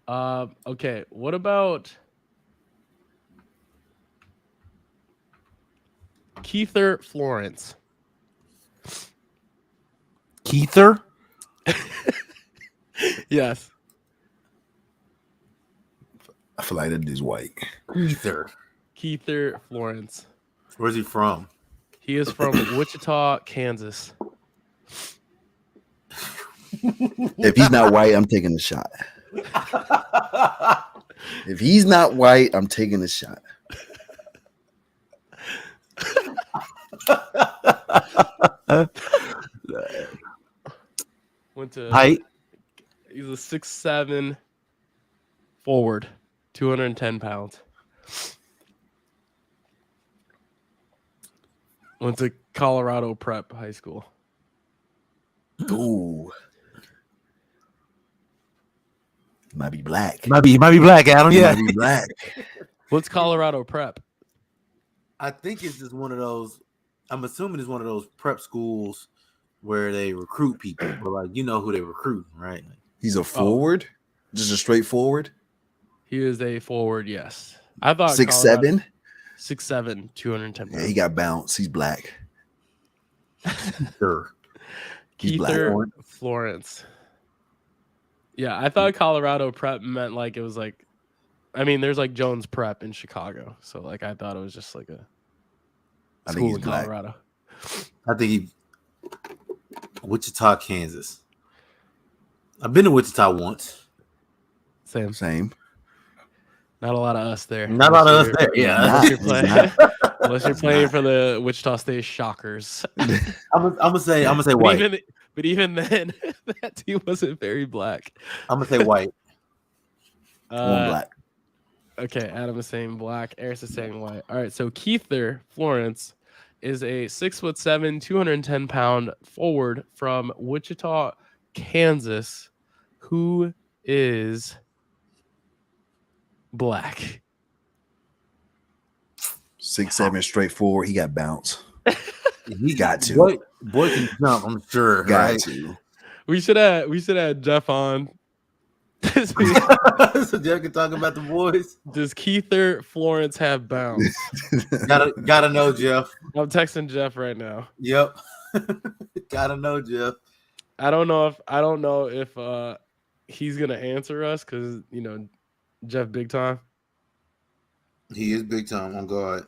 Okay, what about Keither Florence?
Keither?
Yes.
I feel like that dude's white.
Keither Florence.
Where's he from?
He is from Wichita, Kansas.
If he's not white, I'm taking a shot. If he's not white, I'm taking a shot.
Went to
height.
He's a 6'7" forward, 210 pounds. Went to Colorado Prep High School.
Ooh. Might be black.
Might be black, Adam. Yeah.
Might be black.
What's Colorado Prep?
I think it's just one of those. I'm assuming it's one of those prep schools where they recruit people, or who they recruit, right?
He's a forward, just a straight forward.
He is a forward, yes. I thought
6'7",
6'7", 210 pounds.
Yeah, he got bounce. He's black.
Sure.
He's
Keither
black.
Florence. Yeah, I thought Colorado Prep meant like it was like, I mean, there's like Jones Prep in Chicago, so like I thought it was just like a school in Colorado.
I think Wichita, Kansas. I've been to Wichita once.
Same.
Not a lot of us there.
Not a lot of us there. Yeah.
Unless you're playing for the Wichita State Shockers.
I'm gonna say white.
But even then, that team wasn't very black.
I'm gonna say white.
One black.
Okay, Adam is saying black. Eris is saying white. All right, so Keither Florence is a 6'7", 210 pound forward from Wichita, Kansas, who is black.
6'7", straight forward. He got bounce. He got to.
Boy can jump, I'm sure.
Got
right?
to.
We should have Jeff on.
So Jeff can talk about the boys.
Does Keither Florence have bounce?
gotta know, Jeff.
I'm texting Jeff right now.
Yep. Gotta know, Jeff.
I don't know if he's gonna answer us because Jeff big time.
He is big time on guard.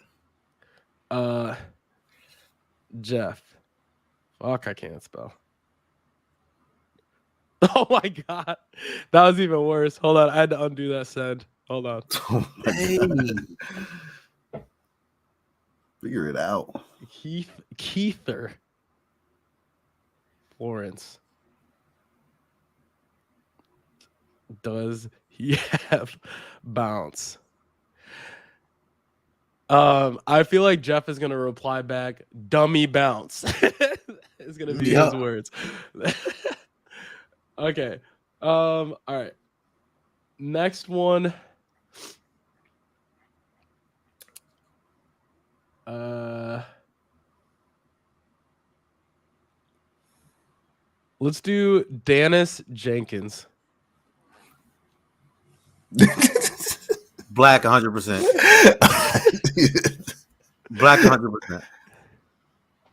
Jeff. Fuck, I can't spell. Oh my god, that was even worse. Hold on, I had to undo that send. Hold on.
Hey. Figure it out.
Keither Florence. Does he have bounce? I feel like Jeff is gonna reply back, dummy bounce. It's gonna be his words. Okay. All right. Next one. Let's do Dennis Jenkins.
Black 100%. Black 100%.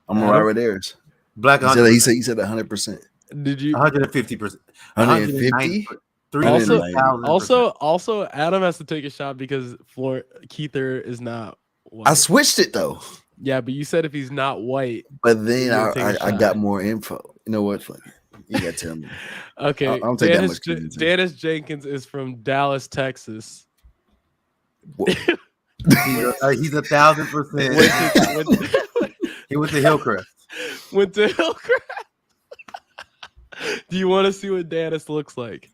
I'm gonna ride with theirs.
Black
100%. He said 100%.
Did you
150%?
150.
Also, Adam has to take a shot because Keither is not white.
I switched it though.
Yeah, but you said if he's not white.
But then I got more info. You know what? Fuck it. You gotta tell me.
Okay.
I don't take that much credit.
Dennis Jenkins is from Dallas, Texas.
He's 1,000%. He went to Hillcrest.
Went to Hillcrest. Do you want to see what Dennis looks like?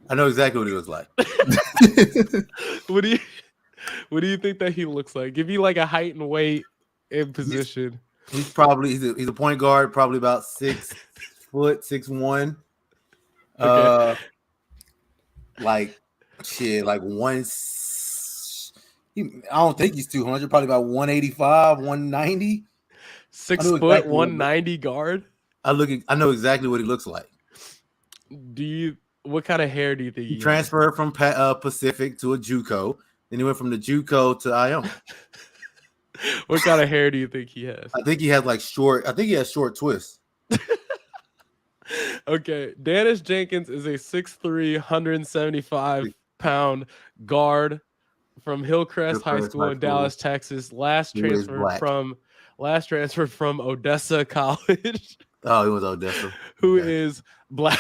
I know exactly what he looks like.
What do you think that he looks like? Give me like a height and weight and position.
He's a point guard, probably about 6 foot, 6'1".
Okay.
Like one. I don't think he's 200. Probably about 185, 190.
6 foot, exactly 190 guard.
I know exactly what he looks like.
What kind of hair do you think
he transferred from Pacific to a JUCO? Then he went from the JUCO to Iona.
What kind of hair do you think he has?
I think he has short twists.
Okay, Dennis Jenkins is a 6'3", 175-pound guard from Hillcrest High School in Dallas, Texas. Last transferred from Odessa College.
Oh, he was Odessa.
Who is black.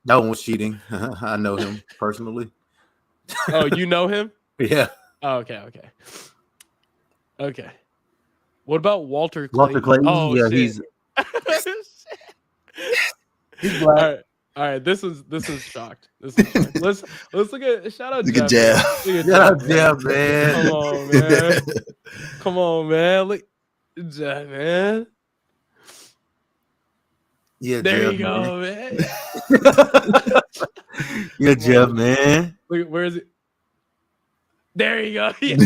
That one was cheating. I know him personally.
Oh, you know him?
Yeah.
Oh, okay. What about Walter Clayton?
Walter Clayton?
Oh,
yeah,
shit.
he's black.
All right. This is shocked. Let's look at shout out Jeff.
Shout out Jeff, man.
Come on, man. Look, Jeff, man.
Yeah,
there
Jeff,
you go, man.
Yeah, Jeff, man.
Look, where is it? There you go. Yeah.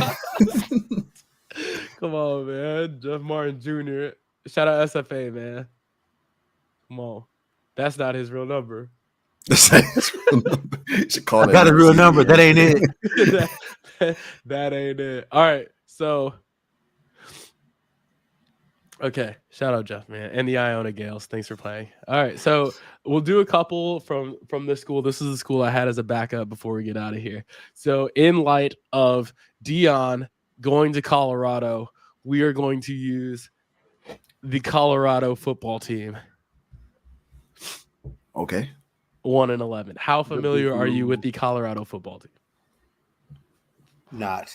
Come on, man. Jeff Martin Jr. Shout out SFA, man. Come on. That's not his real number.
I
got a real number. That ain't it.
that ain't it. All right. So, okay. Shout out Jeff, man. And the Iona Gales. Thanks for playing. All right. So we'll do a couple from this school. This is the school I had as a backup before we get out of here. So in light of Deion going to Colorado, we are going to use the Colorado football team.
Okay.
1-11. How familiar are you with the Colorado football team?
Not.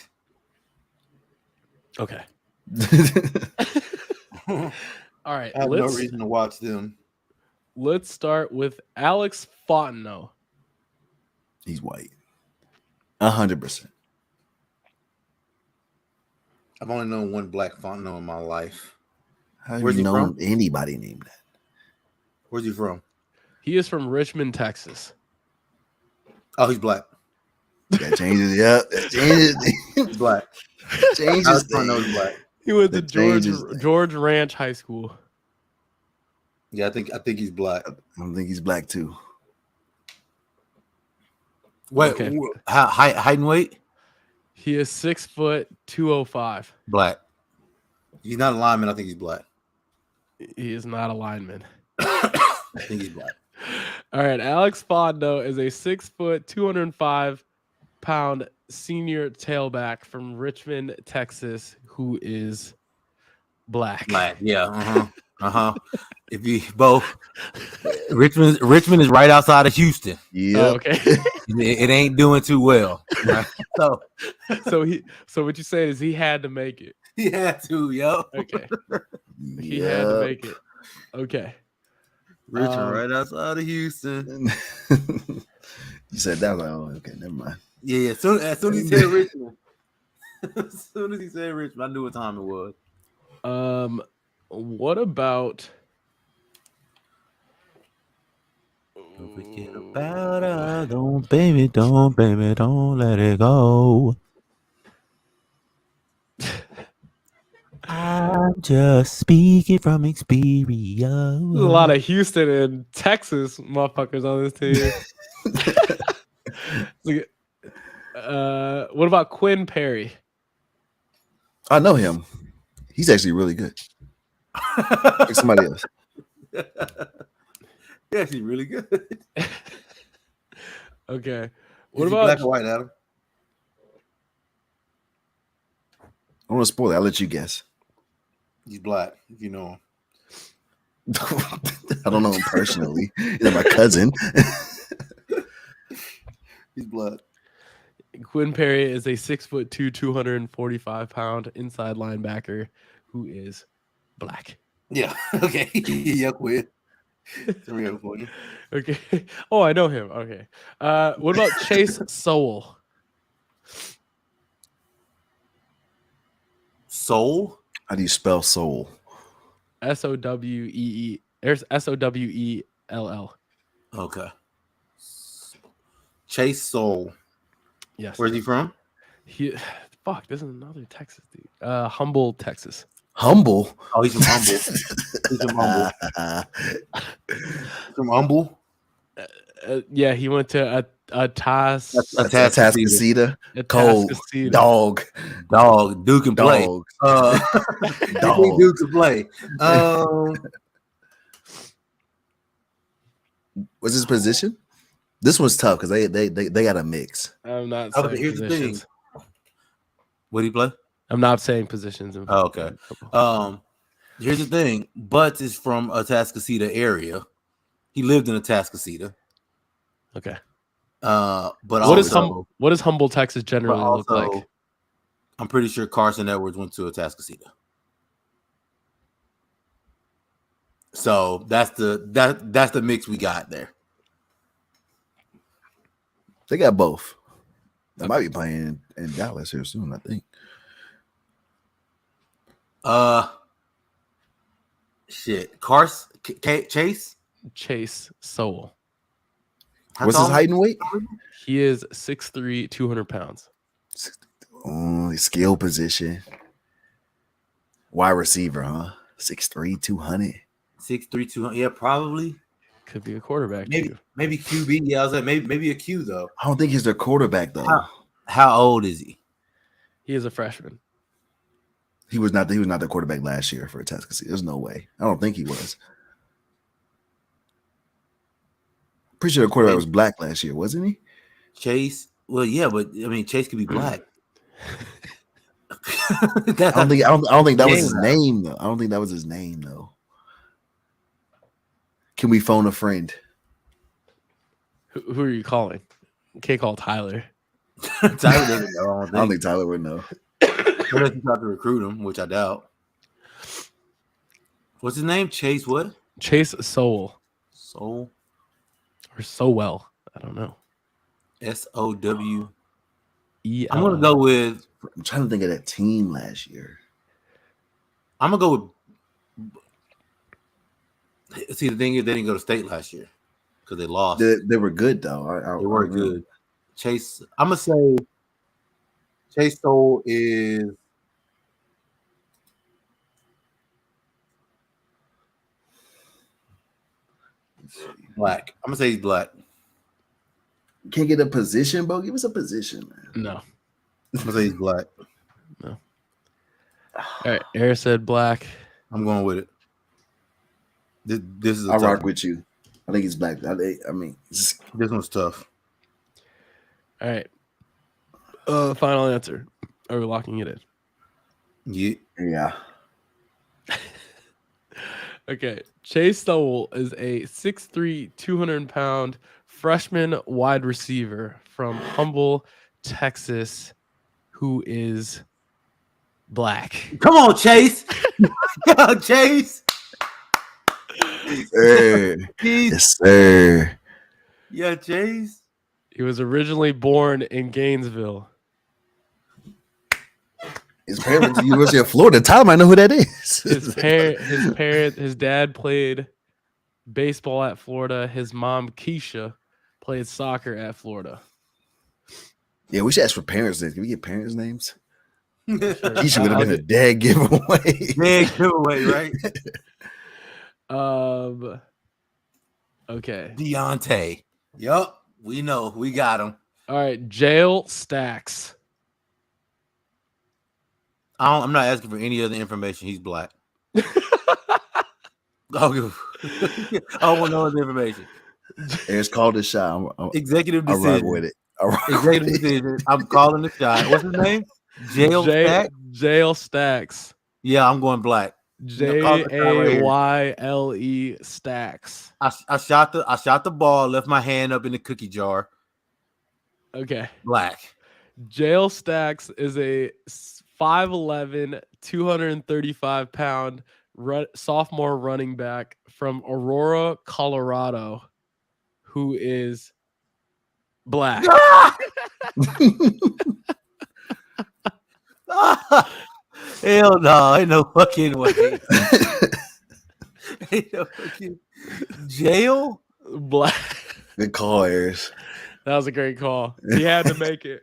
Okay. All right.
I have no reason to watch them.
Let's start with Alex Fontenot.
He's white. 100%.
I've only known one black Fontenot in my life.
How have you known anybody named that?
Where's he from?
He is from Richmond, Texas.
Oh, he's black.
That changes. Yeah, that changes.
He's black.
Changes.
He's black.
He went to George Ranch High School.
Yeah, I think he's black.
I don't think he's black too.
Wait,
okay.
Height and weight?
He is 6 foot 205.
Black. He's not a lineman. I think he's black.
He is not a lineman.
I think he's black.
All right, Alex Fontenot is a 6 foot 205-pound senior tailback from Richmond, Texas, who is black.
Black, yeah. If you both, Richmond is right outside of Houston.
Yeah.
Oh, okay.
It ain't doing too well. Right?
So what you saying is he had to make it.
He had to, yo.
Okay. He had to make it. Okay.
Richmond right outside of Houston.
You said that, like, oh, okay, never mind.
Yeah. As soon as he said Richmond, I knew what time it was.
What about?
Don't forget about her. Don't let it go. I'm just speaking from experience.
There's a lot of Houston and Texas motherfuckers on this team. What about Quinn Perry?
I know him. He's actually really good. Like somebody else.
He's actually really good.
Okay.
What about black or white, Adam?
I don't want to spoil it. I'll let you guess.
He's black, if you know him.
I don't know him personally. He's my cousin.
He's black.
Quinn Perry is a 6'2", 245-pound inside linebacker who is black.
Yeah. Okay. Yeah, Quinn.
Okay. Oh, I know him. Okay. What about Chase Sowell?
Soul?
How do you spell soul?
S-O-W-E-E. There's S-O-W-E-L-L.
Okay. Chase Soul.
Yes.
Where's he from?
Fuck, this is another Texas dude. Humble, Texas.
Humble?
Oh, he's from Humble. He's from Humble. From Humble?
Yeah, he went to
Atascocita. Cold. Dog.
Duke can play.
Dog.
Duke can play.
What's his position? This one's tough because they got a mix.
I'm not saying
here's
positions.
the thing. What do you play?
I'm not saying positions.
Okay. Here's the thing. Butts is from Atascocita area. He lived in Atascocita.
Okay.
But
what does Humble, Texas generally look like?
I'm pretty sure Carson Edwards went to Atascocita. So that's the mix we got there.
They got both. They might be playing in Dallas here soon, I think.
Shit. Chase
Sowell.
What's his height and weight?
He is 6'3", 200 pounds.
Skill position. Wide receiver, huh? 6'3", 200.
6'3", 200. Yeah, probably.
Could be a quarterback.
Maybe QB. Yeah, I was like maybe a Q though.
I don't think he's their quarterback though.
How old is he?
He is a freshman.
He was not the quarterback last year for Atascocita. There's no way. I don't think he was. Pretty sure the quarterback was black last year, wasn't he?
Chase. Well, yeah, but I mean Chase could be black.
I don't think that was his name though. I don't think that was his name though. Can we phone a friend?
Who are you calling? Can't call Tyler.
Tyler doesn't know.
I don't think Tyler would know.
Unless you have to recruit him, which I doubt. What's his name? Chase what?
Chase Sowell.
Soul?
Or Sowell. I don't know.
SOWEL.
I'm
going to go with...
I'm trying to think of that team last year.
I'm going to go with... See, the thing is, they didn't go to state last year because they lost.
They were good, though.
They were good. Chase... I'm going to say Chase Soul is... black. I'm gonna say he's black.
Can't get a position, Bo. Give us a position, man.
No.
I'm gonna say he's black.
No. All right. Eric said black.
I'm going with it. This is.
I rock with you. I think he's black. I mean,
this one's tough.
All right. Final answer. Are we locking it in?
Yeah.
Okay. Chase Stowell is a 6'3", 200-pound freshman wide receiver from Humble, Texas, who is black.
Come on, Chase. Chase.
Sir. Yes, sir.
Yeah, Chase.
He was originally born in Gainesville.
His parents, the University of Florida. Tom, I know who that is.
His dad played baseball at Florida. His mom, Keisha, played soccer at Florida.
Yeah, we should ask for parents' names. Can we get parents' names?
Sure.
Keisha would have been a dead giveaway.
Dead giveaway, right?
Okay.
Deontay. Yup. We know. We got him.
All right. Jail Stacks.
I'm not asking for any other information. He's black. I want no other information.
It's called a shot.
Executive
I
decision.
rock with it.
Executive decision. I'm calling the shot. What's his name?
Jail Stacks.
Yeah, I'm going black.
Jayle Stacks.
I shot the ball, left my hand up in the cookie jar.
Okay.
Black.
Jail Stacks is a 5'11", 235-pound sophomore running back from Aurora, Colorado, who is black.
Hell no, ain't no fucking way. Ain't no fucking jail.
Black.
Good call, Ayers.
That was a great call. He had to make it.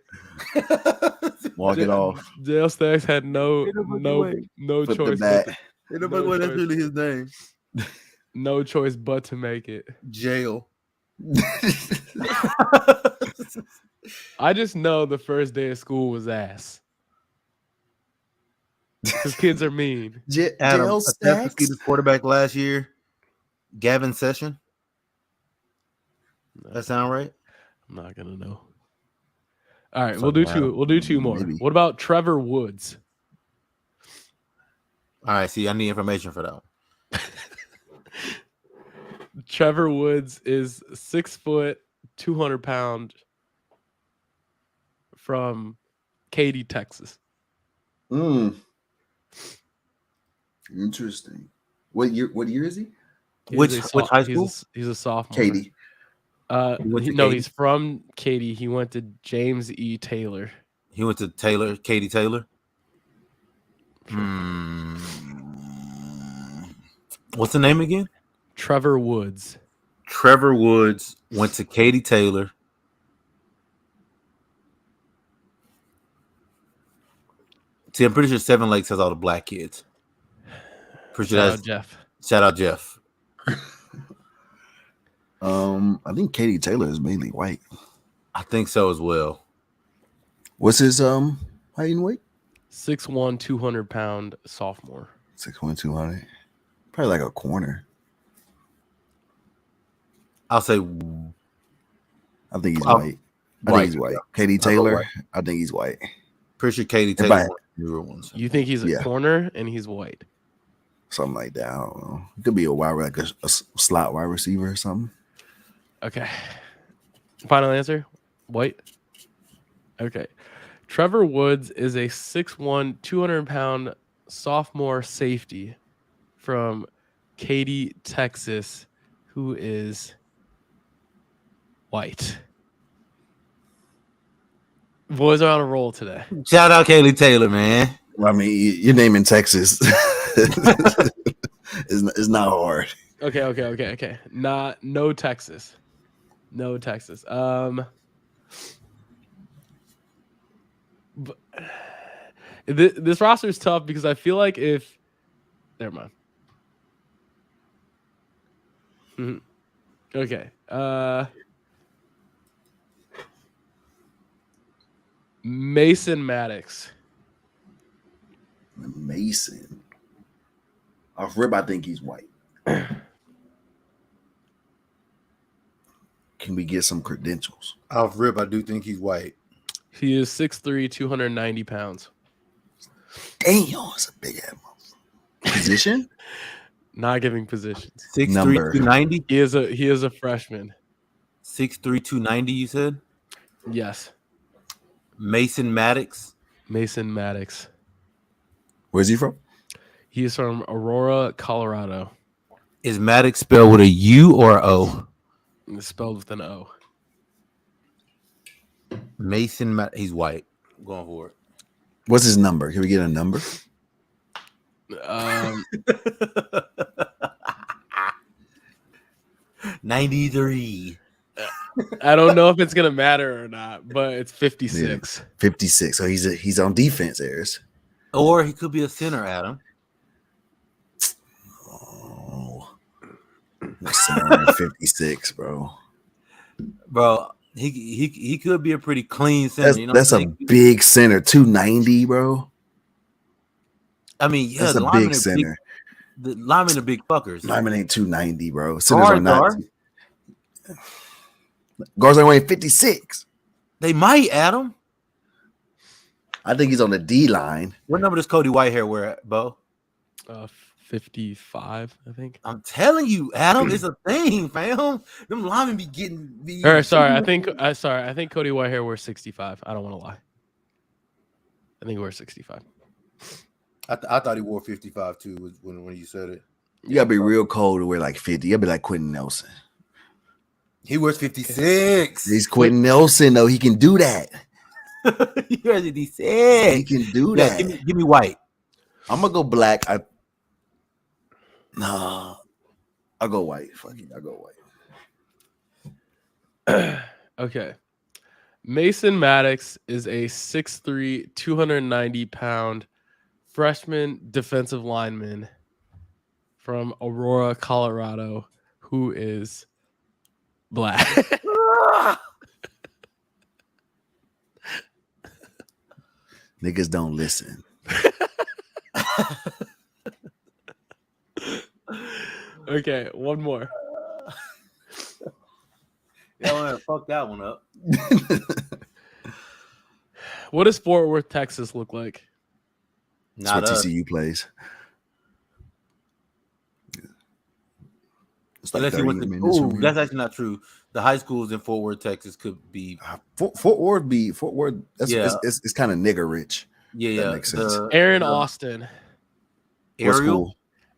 Walk it off.
Jail Stacks had no
Flip
choice.
that's
really his name.
No choice but to make it.
Jail.
I just know the first day of school was ass. Because kids are mean.
Adam,
Jail Stacks.
the quarterback last year, Gavin Session. That sound right?
I'm not gonna know. All right, we'll do two. We'll do two more.
Maybe.
What about Trevor Woods?
All right, see, I need information for that one.
Trevor Woods is 6 foot, 200-pound from Katy, Texas.
Interesting. What year is he?
Which high school?
He's a sophomore.
Katy.
He's from Katy. He went to James E. Taylor.
He went to Katy Taylor. What's the name again?
Trevor Woods.
Trevor Woods went to Katy Taylor. See, I'm pretty sure Seven Lakes has all the black kids.
Jeff.
Shout out Jeff.
I think Katy Taylor is mainly white.
I think so as well.
What's his height and weight?
6'1", 200-pound sophomore.
6'1", 200. Probably like a corner.
I'll say.
I think he's white. I think he's white. Katy Taylor. I think he's white.
Pretty sure Katy Taylor. Newer ones.
You think he's a corner and he's white?
Something like that. I don't know. It could be a wide, like a slot wide receiver or something.
Okay. Final answer? White? Okay. Trevor Woods is a 6'1", 200-pound sophomore safety from Katy, Texas, who is white. Boys are on a roll today.
Shout out Katy Taylor, man.
I mean, your name in Texas is not hard.
Okay. No Texas. No Texas. This roster is tough because I feel like never mind. Okay. Mason Maddox.
Mason. Off rip, I think he's white. Can we get some credentials?
Off rip, I do think he's white.
He is 6'3", 290 pounds.
Damn, it's a big ass position.
Not giving positions.
6'3",
Number.
290?
He is a freshman.
6'3", 290, you said?
Yes.
Mason Maddox.
Mason Maddox.
Where's he from?
He is from Aurora, Colorado.
Is Maddox spelled with a U or a O?
It's spelled with an O.
Mason Maddox. He's white. I'm going for it.
What's his number? Can we get a number?
93.
I don't know if it's gonna matter or not, but it's 56.
Yeah, 56. So he's on defense, Ayers.
Or he could be a center, Adam.
Oh, center 56, bro.
Bro, he could be a pretty clean center.
That's a big center, 290, bro.
I mean, yeah,
that's a big center.
The linemen are big fuckers.
Linemen ain't 290, bro. Centers are not. Guards are only 56.
They might, Adam.
I think he's on the D line.
What number does Cody Whitehair wear, Bo?
55, I think.
I'm telling you, Adam, it's a thing, fam. Them linemen be getting.
I think Cody Whitehair wears 65. I don't want to lie. I think he wears 65.
I thought he wore 55 too when you said it.
You gotta be real cold to wear like 50. You gotta be like Quentin Nelson.
He wears 56.
He's Quentin Nelson, though. He can do that.
He wears 56.
He can do that.
Give me white.
I'm gonna go black. I'll go white. Fuck it, I'll go
white. Okay. Mason Maddox is a 6'3", 290-pound freshman defensive lineman from Aurora, Colorado, who is black.
Niggas don't listen.
Okay, one more.
Yeah, I want to fuck that one up.
What does Fort Worth, Texas look like?
That's where TCU plays. It's like
that's actually not true. The high schools in Fort Worth, Texas, could be
Fort Worth. It's kind of nigger rich.
Yeah,
that makes sense.
Aaron Austin.
Ariel.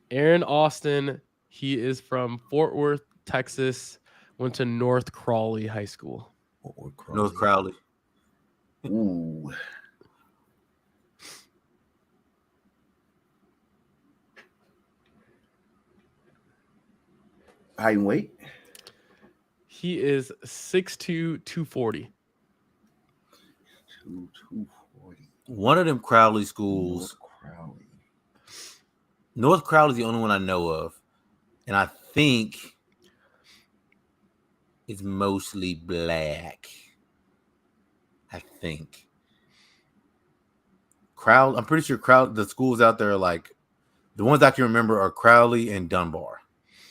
Aaron Austin. He is from Fort Worth, Texas. Went to North Crawley High School.
North Crowley.
Ooh. Height and weight?
He is 6'2", 240.
240.
One of them Crowley schools. North Crowley is the only one I know of. And I think it's mostly black. I think. I'm pretty sure the schools out there are like, the ones I can remember are Crowley and Dunbar.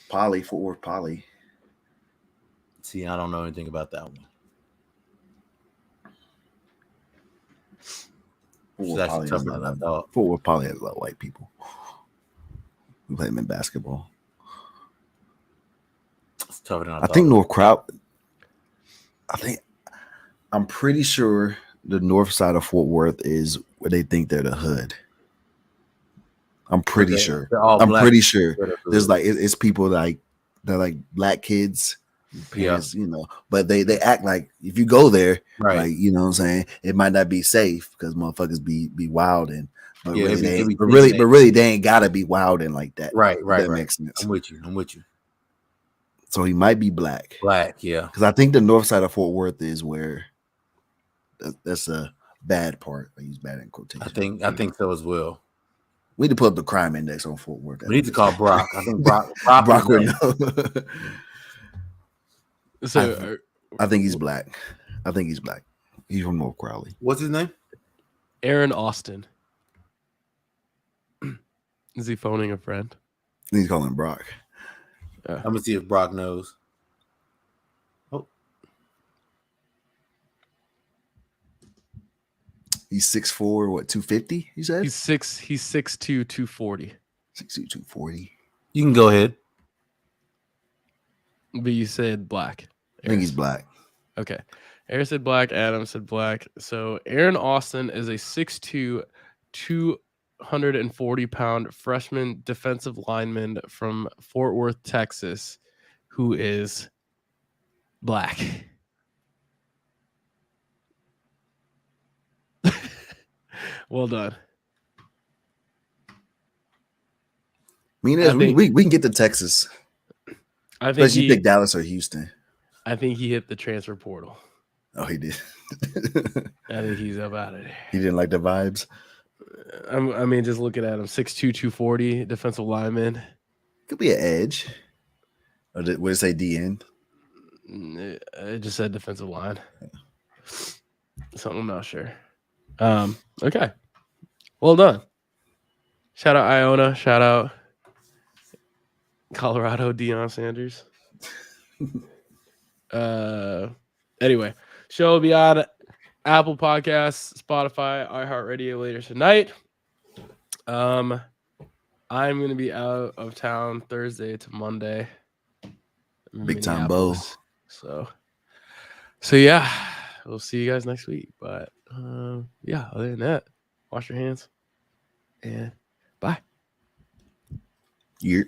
Fort Worth Poly.
See, I don't know anything about that one.
Fort Worth Poly has a lot of white people. We play them in basketball.
It's tougher than I
think North Crowd. I'm pretty sure the north side of Fort Worth is where they think they're the hood. I'm pretty sure. Pretty sure. There's like it's people like they're like black kids, parents, but they act like if you go there,
right?
Like, you know what I'm saying, it might not be safe because motherfuckers be wilding. But
yeah,
really they ain't gotta be wilding like that.
Right.
That makes sense.
I'm with you.
So he might be black.
Yeah.
Because I think the north side of Fort Worth is where that's a bad part. I use bad in quotation.
I think so as well.
We need to put up the crime index on Fort Worth.
We need to call Brock. I think Brock
would know.
So
I think he's black. He's from North Crowley.
What's his name?
Aaron Austin. Is he phoning a friend?
He's calling Brock.
I'm gonna see if Brock knows. Oh,
he's 6'4", 250? You said
he's 6'2", 240.
6'2", 240.
You can go ahead.
But you said black.
I think he's black.
Okay. Aaron said black. Adam said black. So Aaron Austin is a 6'2", 240-pound freshman defensive lineman from Fort Worth, Texas, who is black. Well done.
I mean, we can get to Texas.
I think
Especially you pick Dallas or Houston.
I think he hit the transfer portal.
Oh, he did.
I think he's up out of there.
He didn't like the vibes.
I mean, just looking at him, 6'2", 240, defensive lineman.
Could be an edge. Or would it say DN?
It just said defensive line. Something I'm not sure. Okay. Well done. Shout out Iona. Shout out Colorado Deion Sanders. Anyway, show will be on Apple Podcasts, Spotify, iHeartRadio later tonight. I'm gonna be out of town Thursday to Monday.
Big time bow.
So yeah, we'll see you guys next week. But yeah, other than that, wash your hands and bye.
You're